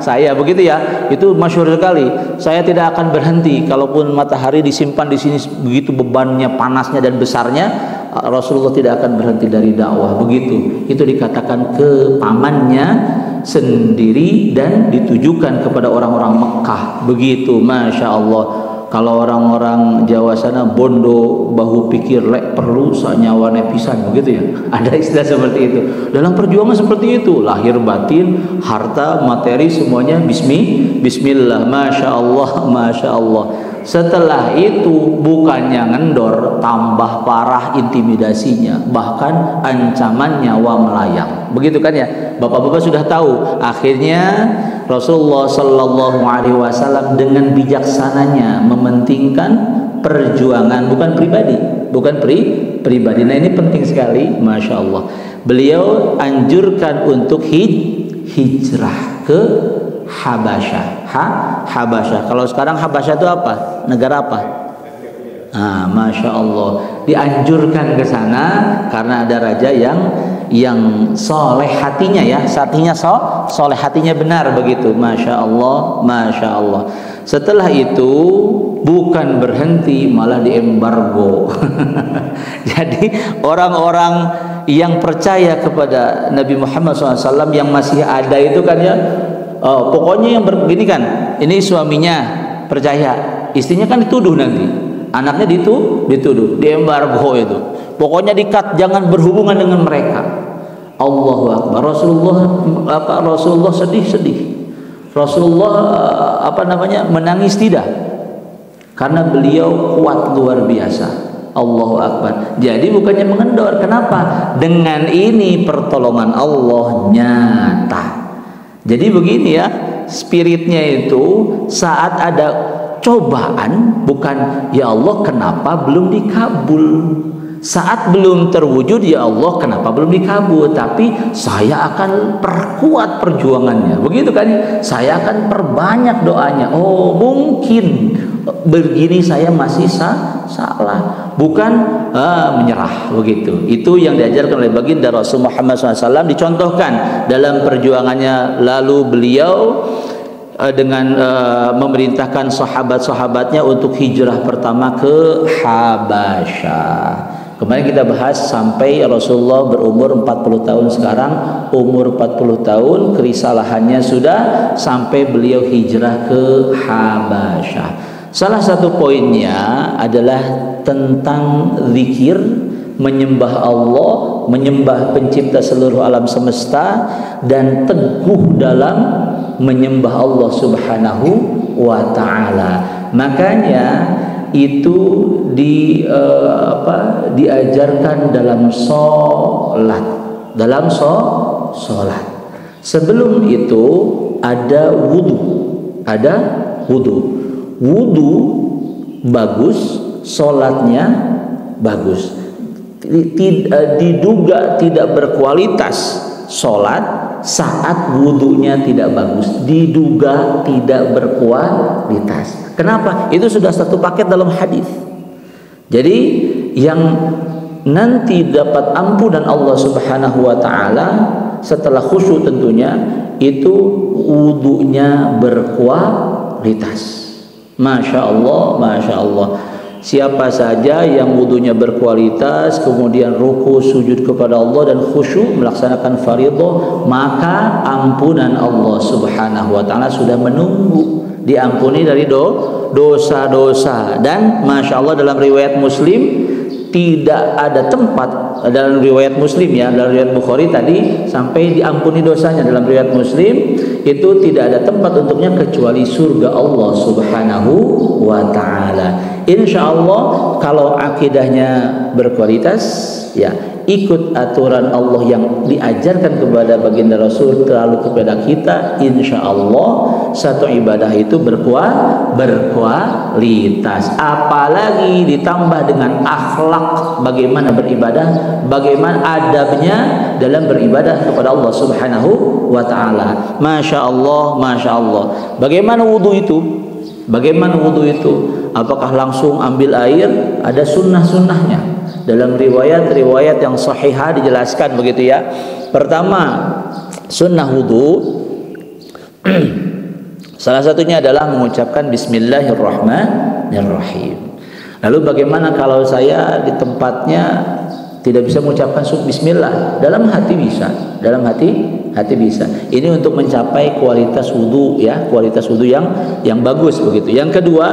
saya, begitu ya, itu masyhur sekali, saya tidak akan berhenti kalaupun matahari disimpan di sini begitu bebannya, panasnya dan besarnya, Rasulullah tidak akan berhenti dari dakwah. Begitu, itu dikatakan ke pamannya sendiri dan ditujukan kepada orang-orang Mekah. Begitu, Masya Allah. Kalau orang-orang Jawa sana, bondo bahu pikir lek perlu sanyawane pisan, begitu ya. Ada istilah seperti itu. Dalam perjuangan seperti itu, lahir batin, harta, materi, semuanya bismillah. Masya Allah. Setelah itu bukannya ngendor, tambah parah intimidasinya, bahkan ancaman nyawa melayang. Begitu kan ya, bapak-bapak sudah tahu. Akhirnya Rasulullah Sallallahu Alaihi Wasallam dengan bijaksananya mementingkan perjuangan, bukan pribadi. Nah, ini penting sekali, Masya Allah. Beliau anjurkan untuk hijrah ke Habasyah. Kalau sekarang Habasyah itu apa? Negara apa? Masya Allah. Dianjurkan ke sana karena ada raja yang soleh hatinya ya, artinya soleh hatinya benar, begitu. Masya Allah. Setelah itu bukan berhenti, malah diembargo. Jadi orang-orang yang percaya kepada Nabi Muhammad SAW yang masih ada itu kan ya, pokoknya yang begini kan, ini suaminya percaya, istrinya kan dituduh, nanti anaknya dituduh, diembargo itu. Pokoknya dikat, jangan berhubungan dengan mereka. Allahu Akbar. Rasulullah sedih. Rasulullah menangis tidak? karena beliau kuat luar biasa. Allahu Akbar. Jadi bukannya mengendor. Kenapa? Dengan ini pertolongan Allah nyata. Jadi begini ya, spiritnya itu saat ada cobaan, bukan ya Allah kenapa belum dikabul. Saat belum terwujud, ya Allah kenapa belum dikabul, tapi saya akan perkuat perjuangannya. Begitu kan? Saya akan perbanyak doanya. Oh, mungkin begini saya masih salah, bukan menyerah. Begitu. Itu yang diajarkan oleh baginda Rasul Muhammad SAW, dicontohkan dalam perjuangannya. Lalu beliau dengan memerintahkan sahabat-sahabatnya untuk hijrah pertama ke Habasyah. Kemarin kita bahas sampai Rasulullah berumur 40 tahun. Sekarang umur 40 tahun, kerisalahannya sudah sampai beliau hijrah ke Habasyah. Salah satu poinnya adalah tentang zikir, menyembah Allah, menyembah pencipta seluruh alam semesta, dan teguh dalam menyembah Allah Subhanahu wa ta'ala. Makanya itu diajarkan dalam sholat. Sebelum itu ada wudu. Wudu bagus, sholatnya bagus. Diduga tidak berkualitas sholat saat wudunya tidak bagus, diduga tidak berkualitas. Kenapa? Itu sudah satu paket dalam hadis. Jadi yang nanti dapat ampunan Allah Subhanahu wa ta'ala setelah khusyuk tentunya, itu wudunya berkualitas. Masya Allah, Masya Allah. Siapa saja yang wudunya berkualitas, kemudian ruku sujud kepada Allah dan khusyuk melaksanakan fardhu, maka ampunan Allah Subhanahu wa ta'ala sudah menunggu. Diampuni dari dosa-dosa. Dan Masya Allah, dalam riwayat Muslim tidak ada tempat, dalam riwayat Muslim ya, dalam riwayat Bukhari tadi sampai diampuni dosanya, dalam riwayat Muslim itu tidak ada tempat untuknya kecuali surga Allah Subhanahu wa ta'ala. Insya Allah kalau akidahnya berkualitas, ya ikut aturan Allah yang diajarkan kepada baginda Rasul terlalu kepada kita, insya Allah satu ibadah itu berkualitas. Apalagi ditambah dengan akhlak bagaimana beribadah, bagaimana adabnya dalam beribadah kepada Allah Subhanahu wa ta'ala. Masya Allah, Masya Allah. Bagaimana wudu itu? Apakah langsung ambil air? Ada sunnah-sunnahnya. Dalam riwayat-riwayat yang sahihah dijelaskan begitu ya. Pertama, sunnah wudu salah satunya adalah mengucapkan Bismillahirrahmanirrahim. Lalu bagaimana kalau saya di tempatnya tidak bisa mengucapkan Bismillah? Dalam hati bisa, dalam hati bisa. Ini untuk mencapai kualitas wudu ya, kualitas wudu yang bagus begitu. Yang kedua,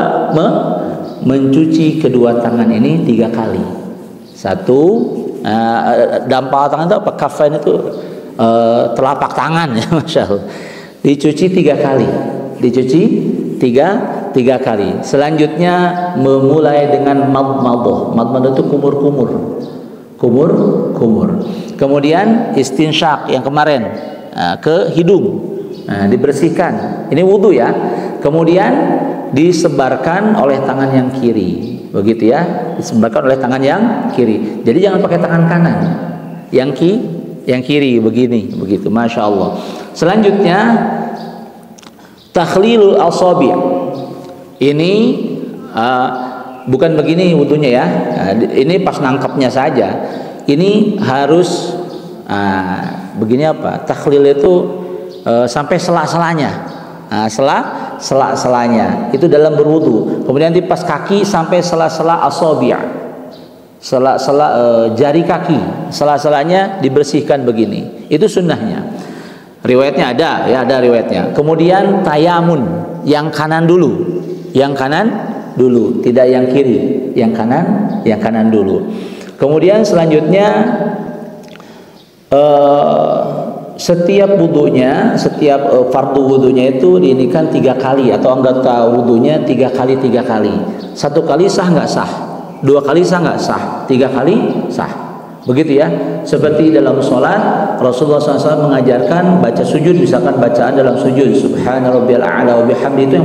mencuci kedua tangan ini 3 kali. Satu, dampal tangan itu apa? Kafain itu telapak tangan ya, Masya Allah. Dicuci 3 kali. Dicuci tiga kali. Selanjutnya memulai dengan madmadah. Madmadah itu kumur. Kemudian istinsyak yang kemarin ke hidung. Dibersihkan. Ini wudu ya. Kemudian disebarkan oleh tangan yang kiri. Begitu ya. Disebarkan oleh tangan yang kiri. Jadi jangan pakai tangan kanan. Yang kiri begini, begitu. Masya Allah. Selanjutnya takhlilul asabi'. Ini bukan begini wudunya ya. Ini pas nangkepnya saja. Ini harus begini apa? Takhlil itu sampai sela-selanya. Sela-selanya itu dalam berwudu. Kemudian di pas kaki sampai sela-sela asabi'. Sela-sela jari kaki, sela-selanya dibersihkan begini. Itu sunnahnya. Riwayatnya ada ya, ada riwayatnya. Kemudian tayamun, yang kanan dulu. Yang kanan dulu, tidak yang kiri. Yang kanan dulu. Kemudian selanjutnya setiap wudunya, setiap fardu wudunya itu diinikan 3 kali atau anggota wudunya 3 kali 3 kali. 1 kali sah nggak sah, 2 kali sah nggak sah, 3 kali sah. Begitu ya. Seperti dalam sholat Rasulullah SAW mengajarkan baca sujud, misalkan bacaan dalam sujud Subhana rabbiyal a'la wa bihamdi, itu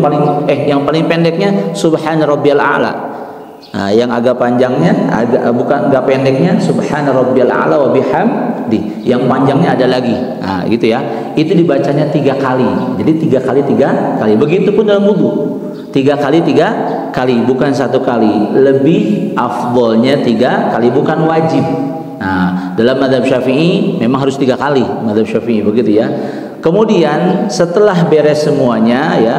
yang paling pendeknya Subhana rabbiyal a'la. Nah, yang agak panjangnya agak pendeknya Subhana rabbiyal a'la wa bihamdi. Yang panjangnya ada lagi. Nah, gitu ya. Itu dibacanya 3 kali. Jadi 3 kali 3 kali. Begitupun dalam wudu. 3 kali 3 kali, bukan 1 kali. Lebih afdolnya 3 kali, bukan wajib. Nah, dalam mazhab Syafi'i memang harus 3 kali, mazhab Syafi'i begitu ya. Kemudian setelah beres semuanya ya,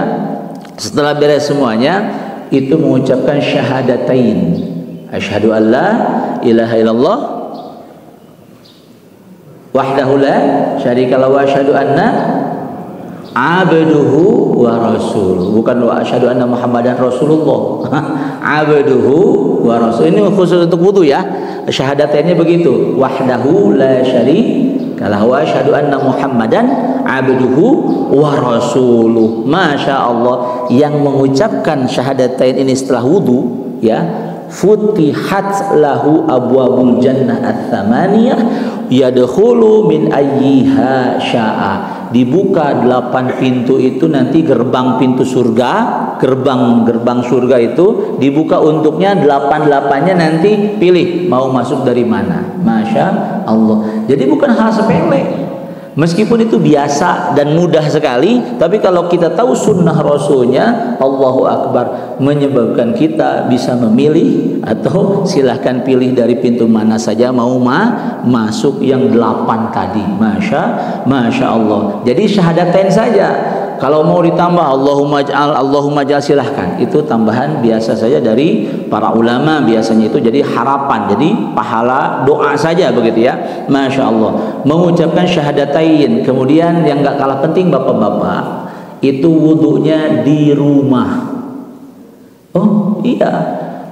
setelah beres semuanya itu mengucapkan syahadatain. Asyhadu an la ilaha illallah wahdahu la syarikalahu wa asyhadu anna abduhu wa rasuluh, bukan wa asyhadu anna muhammadan rasulullah. Abduhu wa rasul, ini khusus untuk wudu ya. Syahadatannya begitu, wahdahu la syarikalahu wa asyhadu anna muhammadan abduhu wa rasuluh. Masya Allah, yang mengucapkan syahadatain ini setelah wudu ya, futihat lahu abwabul jannah ats-tsamaniyah yadkhulu min ayyiha syaa. Dibuka 8 pintu itu nanti, gerbang pintu surga, gerbang surga itu dibuka untuknya 8-8-nya, nanti pilih mau masuk dari mana. Masya Allah. Jadi bukan hal sepele. Meskipun itu biasa dan mudah sekali, tapi kalau kita tahu sunnah Rasulnya, Allahu Akbar, menyebabkan kita bisa memilih atau silahkan pilih dari pintu mana saja mau masuk yang 8 tadi. Masya Allah. Jadi syahadatain saja. Kalau mau ditambah Allahumma ja'al silahkan. Itu tambahan biasa saja dari para ulama biasanya itu jadi harapan, jadi pahala doa saja begitu ya. Masya Allah. Mengucapkan syahadatain. Kemudian yang gak kalah penting bapak-bapak, itu wudunya di rumah. Oh iya,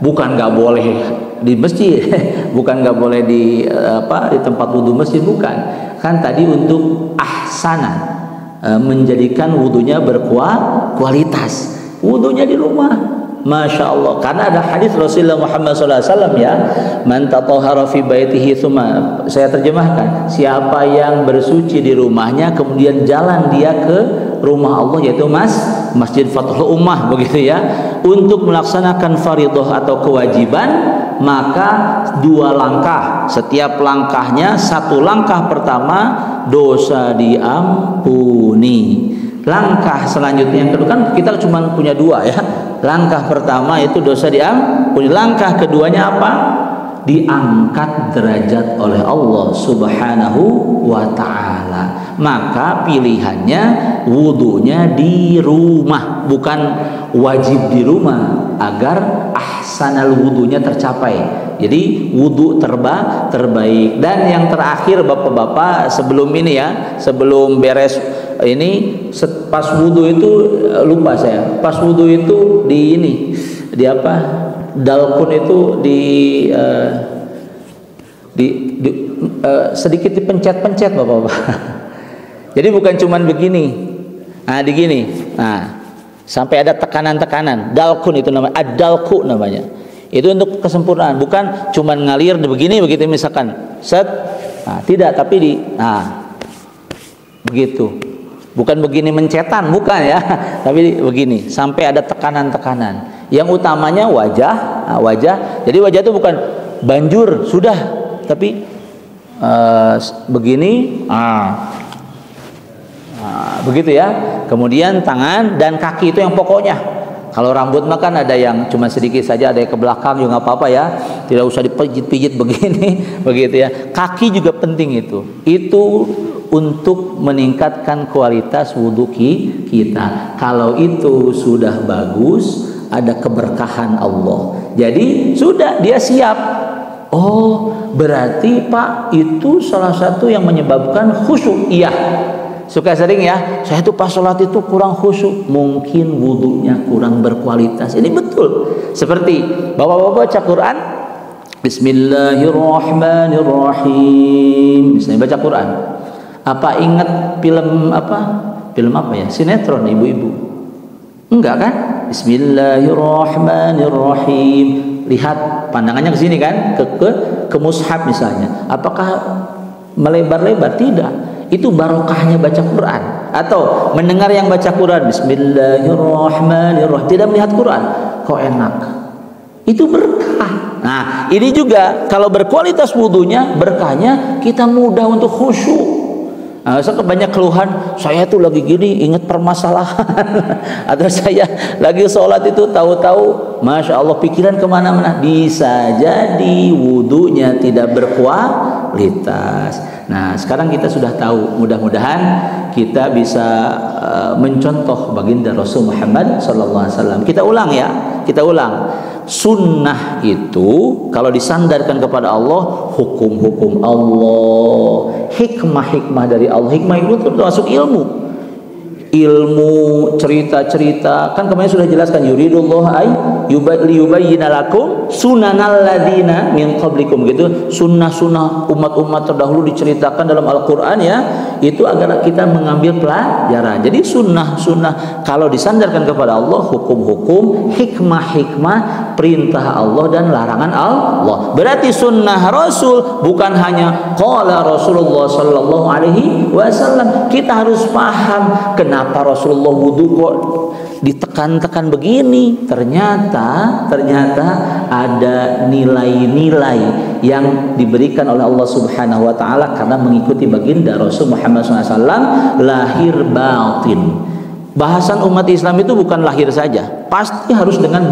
bukan gak boleh di masjid, bukan gak boleh di tempat wudu masjid, bukan. Kan tadi untuk ahsanan, menjadikan wudunya berkualitas, wudunya di rumah. Masya Allah, karena ada hadis Rasulullah Muhammad SAW ya, man tatahhara fi baitihi tsumma, saya terjemahkan, siapa yang bersuci di rumahnya kemudian jalan dia ke rumah Allah, yaitu Masjid Fathul Ummah begitu ya, untuk melaksanakan fardhah atau kewajiban, maka 2 langkah, setiap langkahnya 1 langkah pertama dosa diampuni. Langkah selanjutnya yang kedua, kan kita cuma punya 2 ya. Langkah pertama itu dosa diampuni. Langkah keduanya apa? Diangkat derajat oleh Allah Subhanahu wa ta'ala. Maka pilihannya wudunya di rumah, bukan wajib di rumah, agar ahsanal wudunya tercapai. Jadi wudu terbaik. Dan yang terakhir bapak-bapak, sebelum ini ya, sebelum beres ini, pas wudu itu lupa saya, pas wudu itu di apa, dalkun itu sedikit dipencet-pencet bapak-bapak. Jadi bukan cuman begini, sampai ada tekanan-tekanan. Dalkun itu namanya, ad-dalku namanya. Itu untuk kesempurnaan, bukan cuman ngalir begini begitu misalkan, tidak, tapi begitu. Bukan begini mencetan, bukan ya, tapi begini sampai ada tekanan-tekanan. Yang utamanya wajah. Jadi wajah itu bukan banjur sudah, tapi begini, begitu ya. Kemudian tangan dan kaki itu yang pokoknya. Kalau rambut mah kan ada yang cuma sedikit saja, ada yang ke belakang juga nggak apa-apa ya, tidak usah dipijit-pijit begini, begitu ya. Kaki juga penting itu untuk meningkatkan kualitas wudhu kita. Kalau itu sudah bagus, ada keberkahan Allah. Jadi sudah, dia siap. Oh, berarti Pak, itu salah satu yang menyebabkan khusyuk. Iya, suka sering ya, saya tuh pas sholat itu kurang khusyuk, mungkin wudhunya kurang berkualitas. Ini betul. Seperti bapak-bapak baca Quran, Bismillahirrahmanirrahim, misalnya baca Quran, Apa ingat film apa? Film apa ya? Sinetron ibu-ibu. Enggak kan? Bismillahirrahmanirrahim. Lihat pandangannya ke sini kan? Ke mushaf misalnya. Apakah melebar-lebar? Tidak. Itu barokahnya baca Quran. Atau mendengar yang baca Quran, Bismillahirrahmanirrahim, tidak melihat Quran, kok enak? Itu berkah. Nah, ini juga kalau berkualitas wudunya, berkahnya kita mudah untuk khusyuk. Nah, banyak keluhan, saya tuh lagi gini ingat permasalahan atau saya lagi sholat itu tahu-tahu Masya Allah pikiran kemana-mana. Bisa jadi wudunya tidak berkualitas. Nah, sekarang kita sudah tahu, mudah-mudahan kita bisa mencontoh baginda Rasul Muhammad SAW. Kita ulang ya, kita ulang. Sunnah itu kalau disandarkan kepada Allah, hukum-hukum Allah, hikmah-hikmah dari Allah. Hikmah itu termasuk ilmu. Ilmu, cerita-cerita, kan kemarin sudah jelaskan, yuridullah ay liyubayyina lakum sunanal ladzina min qablikum, gitu. Sunnah-sunnah umat-umat terdahulu diceritakan dalam Al-Qur'an ya, itu agar kita mengambil pelajaran. Jadi sunnah-sunnah kalau disandarkan kepada Allah, hukum-hukum, hikmah-hikmah, perintah Allah dan larangan Allah. Berarti sunnah Rasul bukan hanya qala Rasulullah sallallahu alaihi wasallam. Kita harus paham kenapa Rasulullah wudu kok ditekan-tekan begini. Ternyata ada nilai-nilai yang diberikan oleh Allah Subhanahu wa taala karena mengikuti baginda Rasul Muhammad SAW. Lahir batin. Bahasan umat Islam itu bukan lahir saja, pasti harus dengan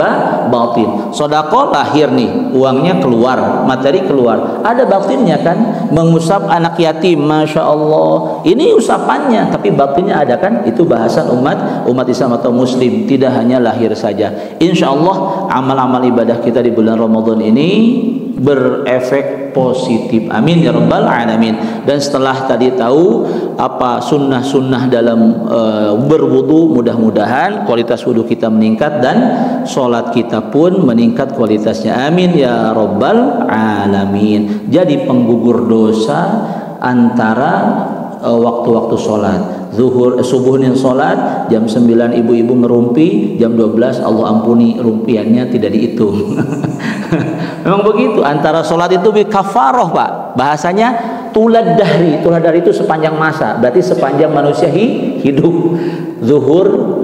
batin. Sedekah lahir nih, uangnya keluar, materi keluar, ada batinnya kan. Mengusap anak yatim, Masya Allah, ini usapannya, tapi batinnya ada kan. Itu bahasan umat Islam atau Muslim, tidak hanya lahir saja. Insya Allah amal-amal ibadah kita di bulan Ramadan ini berefek positif, amin ya rabbal alamin. Dan setelah tadi tahu apa sunnah-sunnah dalam berwudu, mudah-mudahan kualitas wudu kita meningkat dan sholat kita pun meningkat kualitasnya, amin ya rabbal alamin. Jadi penggugur dosa antara waktu-waktu sholat. Subuhnya sholat jam 9 ibu-ibu ngerumpi, jam 12 Allah ampuni rumpiannya tidak dihitung. Memang begitu, antara sholat itu kafaroh Pak, bahasanya tulad dahri. Tulad dahri itu sepanjang masa, berarti sepanjang manusia hidup. Zuhur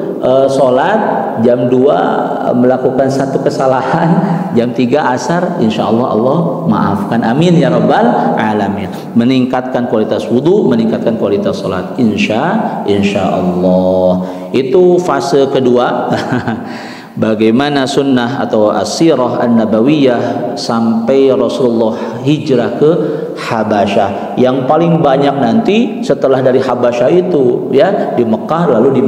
sholat, jam 2 melakukan satu kesalahan, jam 3 asar, insya Allah Allah maafkan, amin ya rabbal alamin. Meningkatkan kualitas wudu, meningkatkan kualitas sholat, insya Allah. Itu fase kedua. Bagaimana sunnah atau asirah an-nabawiyah sampai Rasulullah hijrah ke Habasyah. Yang paling banyak nanti setelah dari Habasyah itu ya di Mekah, lalu di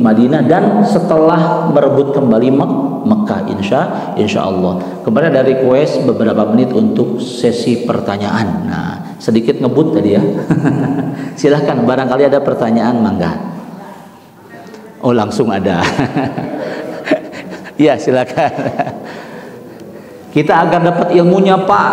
Madinah, dan setelah merebut kembali Mekah, insya Allah. Kemarin ada request beberapa menit untuk sesi pertanyaan. Nah, sedikit ngebut tadi ya. Silahkan, barangkali ada pertanyaan, mangga. Oh, langsung ada. Ya, silakan. Kita agar dapat ilmunya Pak,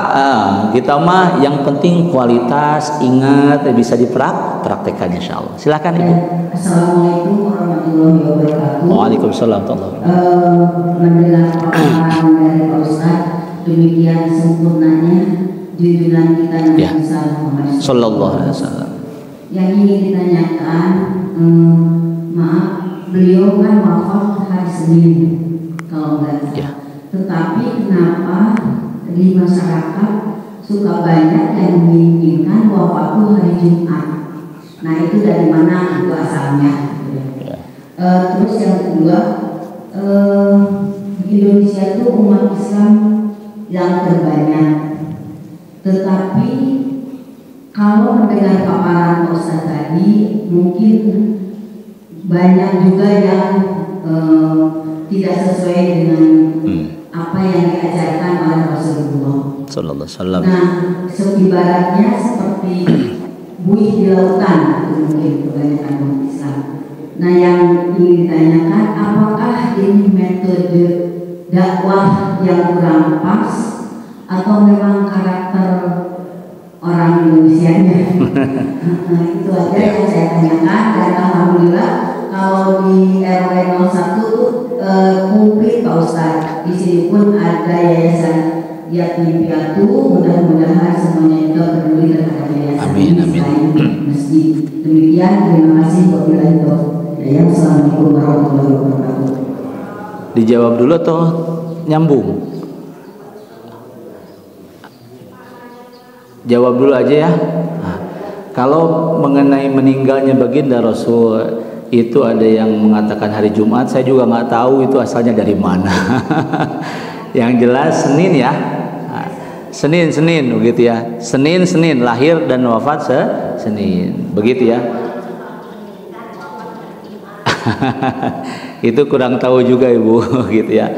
kita mah yang penting kualitas, ingat bisa dipraktekkan insya Allah. Silakan Ibu. Assalamualaikum warahmatullahi wabarakatuh. Waalaikumsalam warahmatullahi wabarakatuh. Mendengar paparan dari Pak Ustadz, demikian sempurnanya junjungan kita Nabi Muhammad Sallallahu Alaihi Wasallam. Yang ingin ditanyakan, maaf, beliau kan wafat hari Senin kalau nggak salah. Ya. Tetapi kenapa di masyarakat suka banyak yang menginginkan wafatnya hari Jumat? Nah, itu dari mana itu asalnya? Ya. Terus yang kedua, Indonesia itu umat Islam yang terbanyak. Tetapi kalau mendengar paparan Ustaz tadi, mungkin banyak juga yang tidak sesuai dengan apa yang diajarkan oleh Rasulullah Sallallahu Alaihi Wasallam. Nah, ibaratnya seperti buih di lautan, itu mungkin kebanyakan umat Islam. Nah, yang ingin ditanyakan, apakah ini metode dakwah yang kurang pas atau memang karakter orang Indonesianya. Itu aja yang saya tanyakan, dan alhamdulillah kalau di RW 01 komplit Pak Ustadz. Di sini pun ada yayasan yatim piatu, mudah-mudahan semuanya juga peduli terhadap yayasan. Amin, amin. Masjid. Demikian, terima kasih wabillahi taufiq. Assalamualaikum warahmatullahi wabarakatuh. Dijawab dulu atau nyambung? Jawab dulu aja ya. Nah, kalau mengenai meninggalnya baginda Rasul, itu ada yang mengatakan hari Jumat, saya juga nggak tahu itu asalnya dari mana. Yang jelas Senin ya, nah, Senin begitu ya. Senin lahir dan wafat Senin, begitu ya. Itu kurang tahu juga Ibu, gitu ya.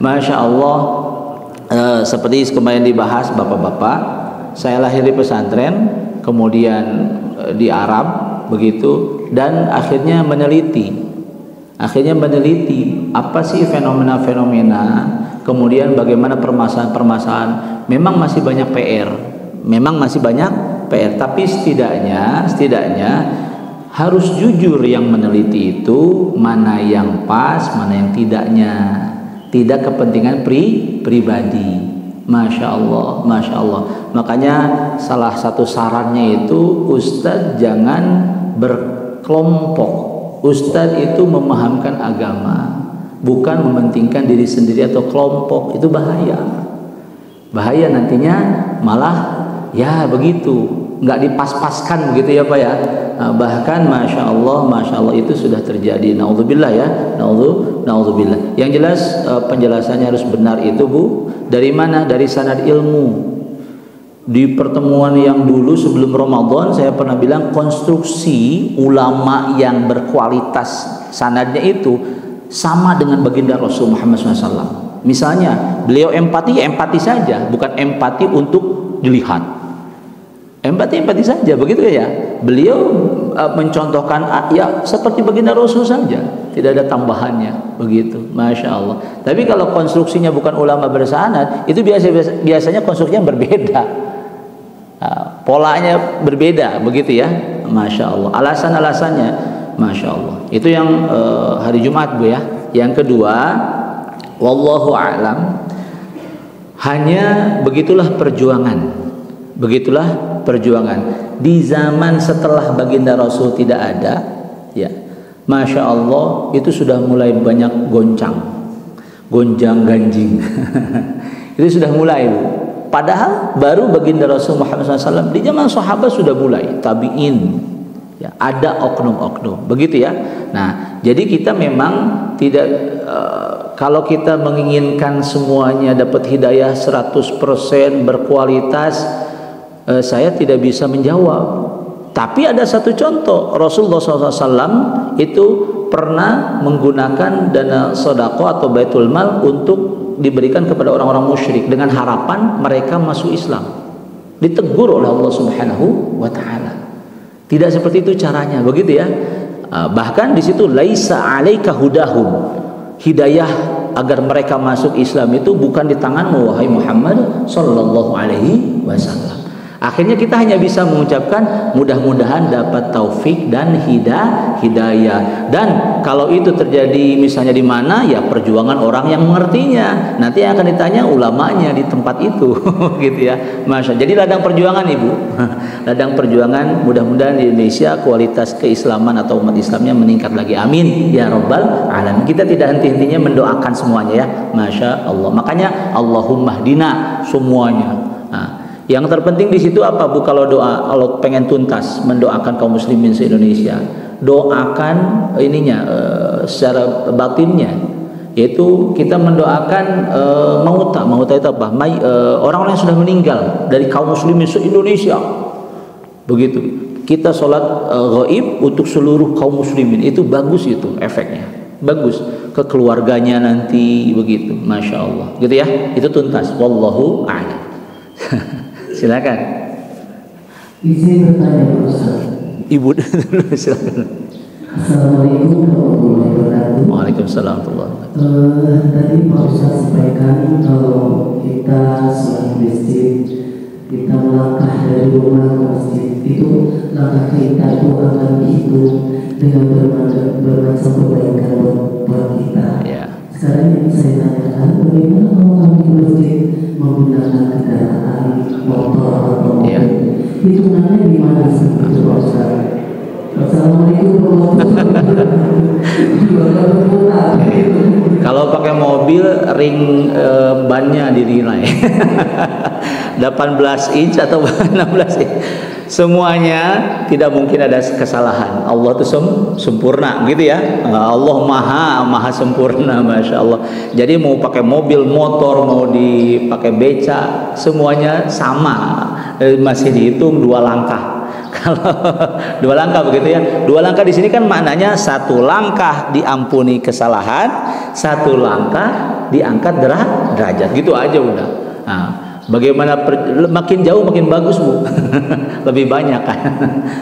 Masya Allah, seperti kemarin dibahas bapak-bapak. Saya lahir di pesantren, kemudian di Arab begitu, dan akhirnya meneliti apa sih fenomena-fenomena, kemudian bagaimana permasalahan-permasalahan. Memang masih banyak PR, tapi setidaknya harus jujur yang meneliti itu, mana yang pas, mana yang tidak kepentingan pribadi. Masya Allah. Makanya salah satu sarannya itu Ustadz jangan berkelompok. Ustadz itu memahamkan agama, bukan mementingkan diri sendiri atau kelompok. Itu bahaya nantinya, malah ya begitu, nggak dipas-paskan begitu ya Pak ya. Bahkan Masya Allah itu sudah terjadi. Naudzubillah ya, naudzubillah. Yang jelas penjelasannya harus benar itu Bu. Dari mana? Dari sanad ilmu. Di pertemuan yang dulu sebelum Ramadan saya pernah bilang, konstruksi ulama yang berkualitas sanadnya itu sama dengan baginda Rasul Muhammad SAW. Misalnya beliau empati saja, bukan empati untuk dilihat. Empati saja, begitu ya. Beliau mencontohkan ya seperti baginda Rasul saja, tidak ada tambahannya, begitu. Masya Allah. Tapi kalau konstruksinya bukan ulama bersanad, itu biasanya konstruksinya berbeda, polanya berbeda, begitu ya. Masya Allah. Alasannya, Masya Allah. Itu yang hari Jumat Bu ya. Yang kedua, wallahu a'lam, hanya begitulah perjuangan. Di zaman setelah baginda Rasul tidak ada ya, Masya Allah, itu sudah mulai banyak gonjang ganjing. Itu sudah mulai Bu. Padahal baru baginda Rasul Muhammad SAW, di zaman sahabat sudah mulai, tabi'in ya, ada oknum-oknum, begitu ya. Nah, jadi kita memang tidak kalau kita menginginkan semuanya dapat hidayah 100% berkualitas, saya tidak bisa menjawab. Tapi ada satu contoh, Rasulullah SAW itu pernah menggunakan dana sedekah atau baitul mal untuk diberikan kepada orang-orang musyrik dengan harapan mereka masuk Islam. Ditegur oleh Allah Subhanahu wa taala. Tidak seperti itu caranya, begitu ya. Bahkan di situ laisa 'alaika hudahum. Hidayah agar mereka masuk Islam itu bukan di tanganmu wahai Muhammad sallallahu alaihi wasallam. Akhirnya kita hanya bisa mengucapkan mudah-mudahan dapat taufik dan hidayah. Dan kalau itu terjadi misalnya di mana, ya perjuangan orang yang mengertinya. Nanti yang akan ditanya ulamanya di tempat itu, gitu ya. Masya. Jadi ladang perjuangan Ibu, ladang perjuangan. Mudah-mudahan di Indonesia kualitas keislaman atau umat Islamnya meningkat lagi. Amin ya Rabbal alamin. Kita tidak henti-hentinya mendoakan semuanya ya. Masya Allah. Makanya Allahumma hdina semuanya. Nah, yang terpenting di situ apa Bu? Kalau doa, kalau pengen tuntas mendoakan kaum muslimin se-Indonesia, doakan ininya secara batinnya, yaitu kita mendoakan mauta itu apa? Orang-orang yang sudah meninggal dari kaum muslimin se-Indonesia. Begitu. Kita sholat ghaib untuk seluruh kaum muslimin, itu bagus, itu efeknya bagus ke keluarganya nanti, begitu. Masya Allah, gitu ya. Itu tuntas. Wallahu a'lam. Silakan. Izin bertanya Pak Ustaz. Ibu dulu silakan. Assalamualaikum warahmatullahi wabarakatuh. Waalaikumsalam warahmatullahi wabarakatuh. Tadi Pak Ustaz sampaikan kalau kita sholat masjid kita melangkah dari rumah ke masjid, itu langkah kita itu akan dihitung dengan bermacam kebaikan buat kita. Sekarang yang saya tanyakan, bagaimana kalau kami ke masjid menggunakan kendaraan motor atau mobil? Hitungannya gimana seperti itu, Ustaz? Assalamualaikum warahmatullahi wabarakatuh. Kalau pakai mobil, ring bannya dinilai 18 inch atau 16 inch. Semuanya tidak mungkin ada kesalahan. Allah itu sempurna, gitu ya. Allah maha sempurna, masya Allah. Jadi mau pakai mobil, motor, mau dipakai beca, semuanya sama. Masih dihitung 2 langkah. Kalau 2 langkah begitu ya. 2 langkah di sini kan maknanya 1 langkah diampuni kesalahan, 1 langkah diangkat derajat. Gitu aja udah. Nah, bagaimana makin jauh makin bagus, Bu. Lebih banyak kan.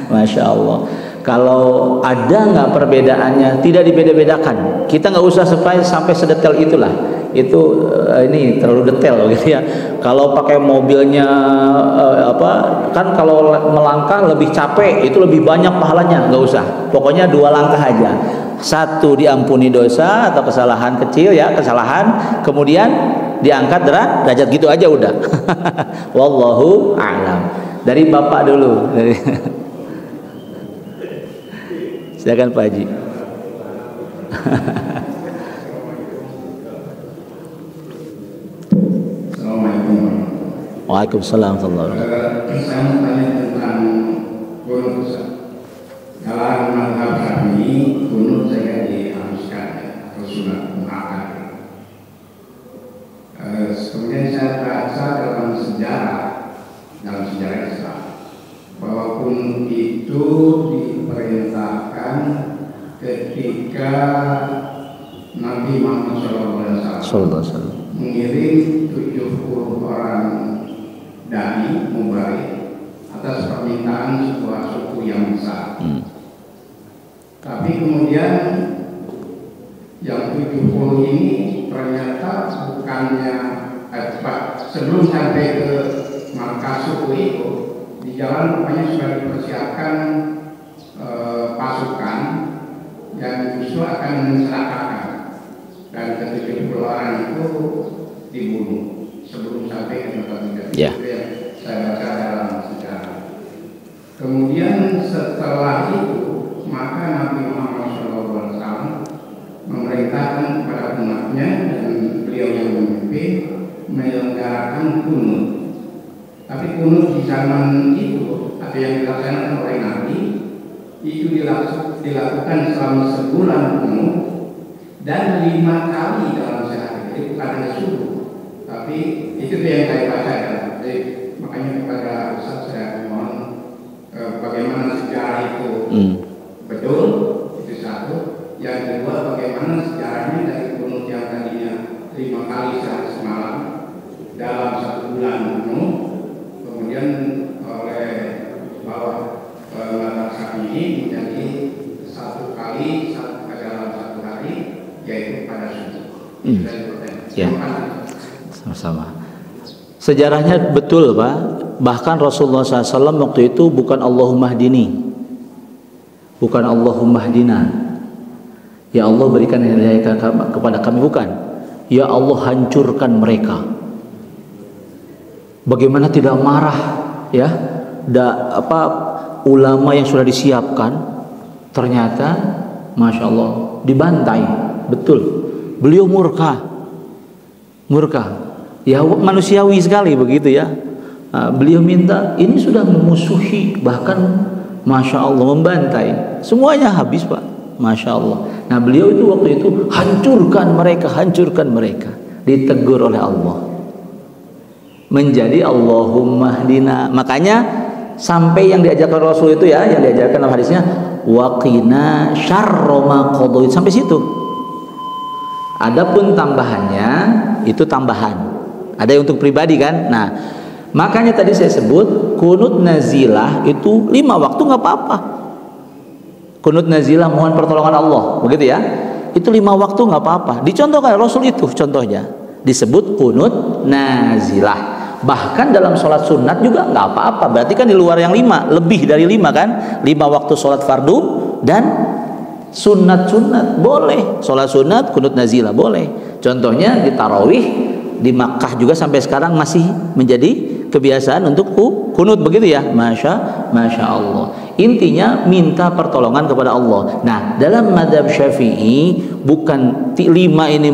Masya Allah. Kalau ada nggak perbedaannya, tidak dibeda-bedakan. Kita nggak usah sampai sedetail itulah. Itu ini terlalu detail gitu ya. Kalau pakai mobilnya kan kalau melangkah lebih capek, itu lebih banyak pahalanya, nggak usah. Pokoknya 2 langkah aja. 1 diampuni dosa atau kesalahan kecil ya, kesalahan, kemudian diangkat derajat, gitu aja udah. Wallahu a'lam. Dari Bapak dulu. Silakan Pak Haji. Assalamualaikum. Waalaikumsalam warahmatullahi wabarakatuh. Saya mau tanya tentang kunut. Dalam mazhab kami, kunut saya diharuskan atau sunat muakkad. Kemudian saya baca dalam sejarah Islam bahwa kunut itu diperintahkan ketika Nabi Muhammad SAW mengirim 70 orang dai mubarik atas permintaan sebuah suku yang besar. Tapi kemudian yang 70 ini ternyata bukannya sebelum sampai ke markas suku itu, di jalan rupanya sudah dipersiapkan pasukan yang justru akan mencelakakan, dan ke-70 orang itu dibunuh sebelum sampai ke tempat tujuan. Itu yang saya baca dalam sejarah. Kemudian setelah itu maka Nabi Muhammad SAW memerintahkan kepada umatnya dan beliau yang memimpin menyelenggarakan kunut. Tapi kunut di zaman itu ada yang dilaksanakan oleh Nabi, itu dilakukan selama sebulan penuh dan 5 kali dalam sehari. Jadi bukan hanya subuh, tapi itu yang saya baca ya. Jadi makanya kepada Ustaz saya mohon bagaimana sejarah itu betul, itu satu. Yang kedua, bagaimana sejarahnya dari kunut yang tadinya 5 kali sehari semalam dalam 1 bulan penuh, kemudian oleh bawah mazhab ini menjadi 1 kali dalam 1 hari, yaitu pada subuh. Ya, sama-sama. Sejarahnya betul, Pak. Bahkan Rasulullah SAW waktu itu bukan Allahumma hdini, bukan Allahumma hdina, ya Allah berikan hidayah kepada kami, bukan. Ya Allah hancurkan mereka. Bagaimana tidak marah ya? Ulama yang sudah disiapkan ternyata Masya Allah dibantai. Betul. Beliau murka. Ya manusiawi sekali begitu ya. Beliau minta, ini sudah memusuhi, bahkan Masya Allah membantai. Semuanya habis, Pak. Masya Allah. Nah beliau itu waktu itu hancurkan mereka. Ditegur oleh Allah. Menjadi Allahumma hdina. Makanya sampai yang diajarkan Rasul itu ya, yang diajarkan dalam hadisnya, waqina syarra ma qadait, sampai situ. Adapun tambahannya itu tambahan. Ada yang untuk pribadi kan. Nah, makanya tadi saya sebut kunut nazilah itu 5 waktu nggak apa-apa. Kunut nazilah mohon pertolongan Allah, begitu ya. Itu 5 waktu nggak apa-apa. Dicontohkan Rasul itu contohnya disebut kunut nazilah. Bahkan dalam sholat sunat juga nggak apa-apa. Berarti kan di luar yang 5, lebih dari 5 kan? 5 waktu sholat fardu dan sunat boleh. Sholat sunat kunut nazilah boleh. Contohnya di tarawih di Makkah juga sampai sekarang masih menjadi kebiasaan untuk kunut, begitu ya. Masya Allah. Intinya minta pertolongan kepada Allah. Nah, dalam mazhab Syafi'i bukan 5 ini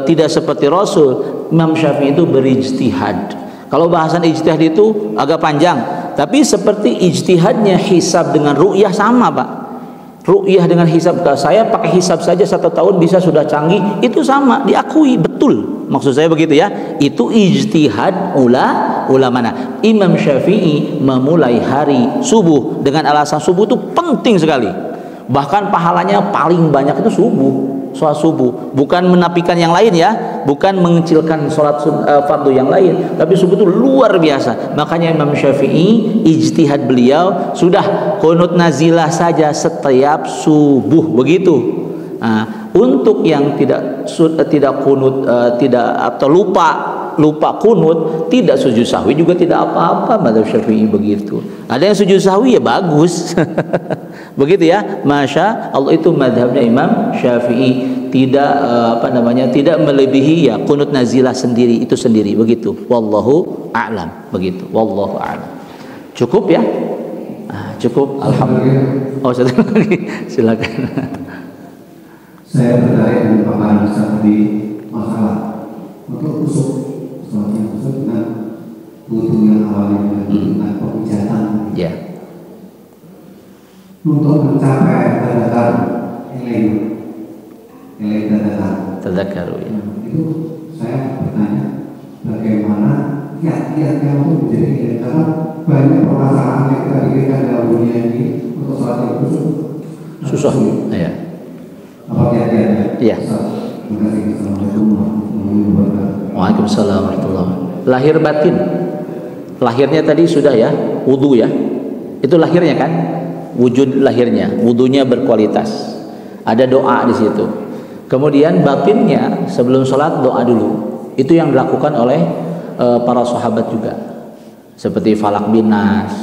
tidak seperti Rasul. Imam Syafi'i itu berijtihad. Kalau bahasan ijtihad itu agak panjang, tapi seperti ijtihadnya hisab dengan ru'yah sama, Pak. Ru'yah dengan hisab, saya pakai hisab saja 1 tahun bisa sudah canggih, itu sama, diakui betul. Maksud saya begitu ya. Itu ijtihad ulama. Imam Syafi'i memulai hari subuh dengan alasan subuh itu penting sekali. Bahkan pahalanya paling banyak itu sholat subuh. Bukan menafikan yang lain ya, bukan mengecilkan sholat fardu yang lain, tapi subuh itu luar biasa. Makanya Imam Syafi'i ijtihad beliau sudah kunut nazilah saja setiap subuh, begitu. Nah, untuk yang tidak kunut, tidak atau lupa kunut, tidak sujud sahwi juga tidak apa-apa. Mazhab Syafi'i begitu. Ada yang sujud sahwi ya bagus. Begitu ya. Masya Allah, itu mazhabnya Imam Syafi'i. Tidak tidak melebihi ya kunut nazilah sendiri, itu sendiri, begitu. Wallahu a'lam, begitu. Wallahu a'lam. Cukup ya? Cukup. Alhamdulillah. Oh, satu lagi. Silakan. Saya tertarik dengan paparan Ustaz di masalah untuk kusuk, soalnya kusuk dengan butuh yang awalnya dengan pemijatan. Ya. Untuk mencapai tadakkar nilai tadakkar. Ya. Itu saya bertanya bagaimana kiat-kiat yang untuk menjadi nilai, karena banyak permasalahan yang kita pikirkan dalam dunia ini untuk sholat yang kusuk susah. Ya. Apa kiat-kiatnya? Iya. Terima kasih. Assalamualaikum warahmatullahi wabarakatuh. Waalaikumsalam warahmatullahi wabarakatuh. Lahir batin. Lahirnya tadi sudah ya, wudu ya. Itu lahirnya kan? Wujud lahirnya, wudunya berkualitas. Ada doa di situ. Kemudian batinnya sebelum sholat doa dulu. Itu yang dilakukan oleh para sahabat juga. Seperti falak bin nas,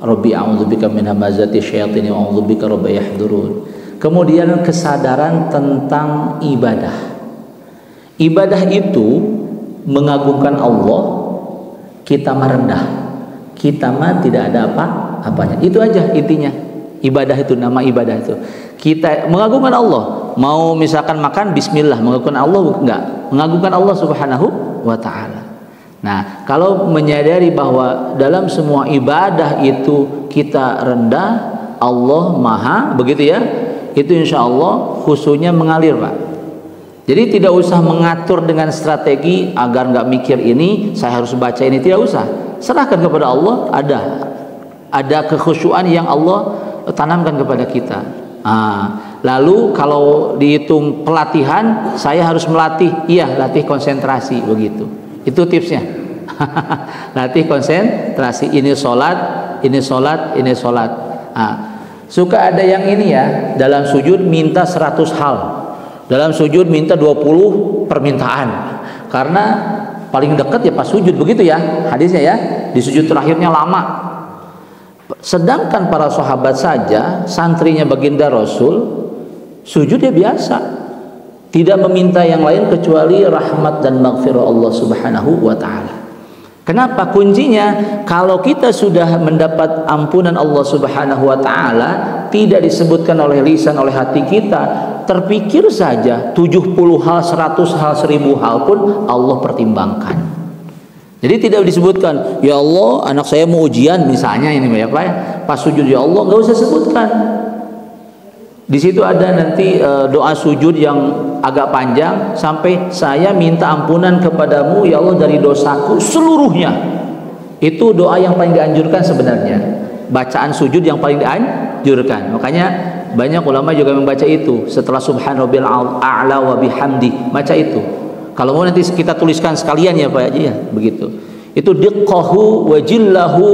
Rabbi a'udzubika min hamazati syayatin wa a'udzubika rabbi yahdurun. Kemudian kesadaran tentang ibadah. Ibadah itu mengagungkan Allah, kita merendah, kita mah tidak ada apa-apanya. Itu aja intinya. Ibadah itu, nama ibadah itu. Kita mengagungkan Allah. Mau misalkan makan bismillah, mengagungkan Allah enggak? Mengagungkan Allah Subhanahu wa taala. Nah, kalau menyadari bahwa dalam semua ibadah itu kita rendah, Allah maha, begitu ya, itu insya Allah khusyuknya mengalir, Pak. Jadi tidak usah mengatur dengan strategi agar nggak mikir ini saya harus baca ini, tidak usah. Serahkan kepada Allah. Ada kekhusyuan yang Allah tanamkan kepada kita. Lalu kalau dihitung pelatihan, saya harus melatih, iya, latih konsentrasi, begitu. Itu tipsnya. Latih konsentrasi, ini sholat, ini sholat, ini sholat. Suka ada yang ini ya, dalam sujud minta 100 hal, dalam sujud minta 20 permintaan, karena paling dekat ya pas sujud, begitu ya hadisnya ya, di sujud terakhirnya lama. Sedangkan para sahabat saja, santrinya baginda Rasul, sujudnya biasa, tidak meminta yang lain kecuali rahmat dan maghfirah Allah Subhanahu wa ta'ala. Kenapa? Kuncinya, kalau kita sudah mendapat ampunan Allah Subhanahu wa ta'ala, tidak disebutkan oleh lisan, oleh hati kita, terpikir saja 70 hal, 100 hal, 1000 hal pun Allah pertimbangkan. Jadi tidak disebutkan, ya Allah anak saya mau ujian misalnya, ini ya Pak ya, pas sujud ya Allah, nggak usah sebutkan. Di situ ada nanti doa sujud yang agak panjang, sampai saya minta ampunan kepadamu ya Allah dari dosaku seluruhnya. Itu doa yang paling dianjurkan sebenarnya, bacaan sujud yang paling dianjurkan. Makanya banyak ulama juga membaca itu setelah subhanallah a'la wa bihamdi, baca itu. Kalau mau nanti kita tuliskan sekalian ya Pak ya, begitu. Itu diqqahu wa jillahu,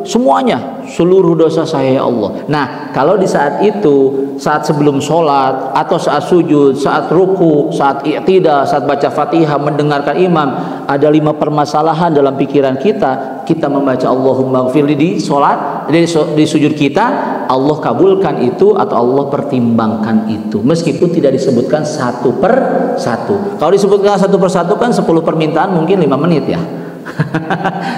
semuanya, seluruh dosa saya ya Allah. Nah, kalau di saat itu, saat sebelum sholat atau saat sujud, saat ruku, saat i'tidah, saat baca Fatihah, mendengarkan imam, ada 5 permasalahan dalam pikiran kita, kita membaca Allahumma ghfirli di sholat, di sujud kita, Allah kabulkan itu atau Allah pertimbangkan itu, meskipun tidak disebutkan satu per satu. Kalau disebutkan satu per satu kan 10 permintaan mungkin 5 menit ya.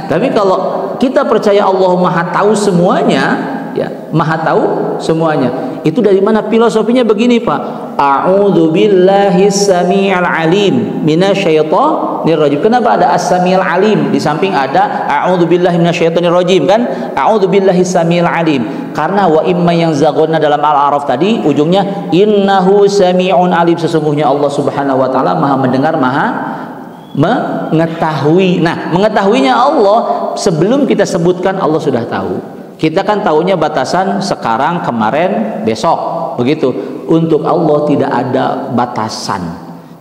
Tapi kalau kita percaya Allah Maha tahu semuanya, ya, Maha tahu semuanya. Itu dari mana? Filosofinya begini, Pak. A'udzu billahi samii'al alim minasyaitonir rajim. Kenapa ada as-samii'al alim di samping ada a'udzu billahi minasyaitonir rajim kan? A'udzu billahi samii'al alim. Karena wa imma yang zaghonna dalam Al-A'raf tadi ujungnya innahu samii'un alim, sesungguhnya Allah Subhanahu wa taala Maha mendengar, Maha mengetahui. Nah, mengetahuinya Allah sebelum kita sebutkan Allah sudah tahu. Kita kan tahunya batasan sekarang, kemarin, besok, begitu. Untuk Allah tidak ada batasan.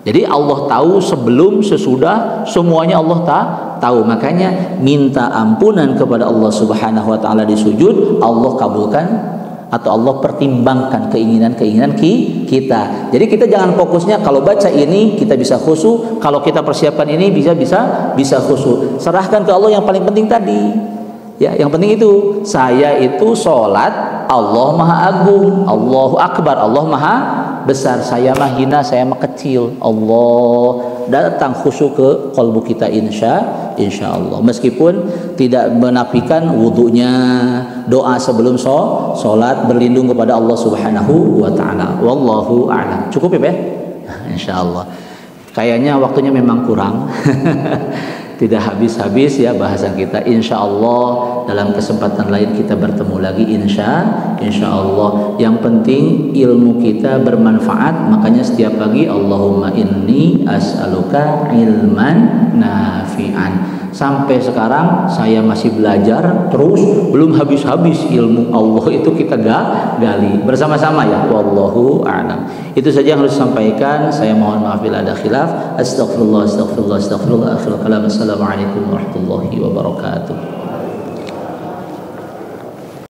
Jadi Allah tahu sebelum, sesudah, semuanya Allah tahu. Makanya minta ampunan kepada Allah Subhanahu wa taala di sujud, Allah kabulkan atau Allah pertimbangkan keinginan-keinginan kita. Jadi kita jangan fokusnya kalau baca ini kita bisa khusyuk, kalau kita persiapkan ini bisa khusyuk. Serahkan ke Allah yang paling penting tadi. Ya, yang penting itu saya itu sholat, Allah Maha Agung, Allahu Akbar, Allah Maha Besar, saya mah hina, saya mah kecil. Allah datang khusyuk ke qalbu kita insya Allah. Meskipun tidak menafikan wudunya, doa sebelum sholat, berlindung kepada Allah Subhanahu wa taala. Wallahu a'lam. Cukup ya, insya Allah. Kayaknya waktunya memang kurang. Tidak habis-habis ya bahasan kita. Insya Allah dalam kesempatan lain kita bertemu lagi insya Allah. Yang penting ilmu kita bermanfaat. Makanya setiap pagi Allahumma inni as'aluka ilman nafi'an. Sampai sekarang saya masih belajar terus, belum habis-habis ilmu Allah itu kita gali bersama-sama ya. Wallahu a'lam. Itu saja yang harus disampaikan. Saya mohon maaf bila ada khilaf. Astaghfirullah. Akhirul kalam. Assalamualaikum warahmatullahi wabarakatuh.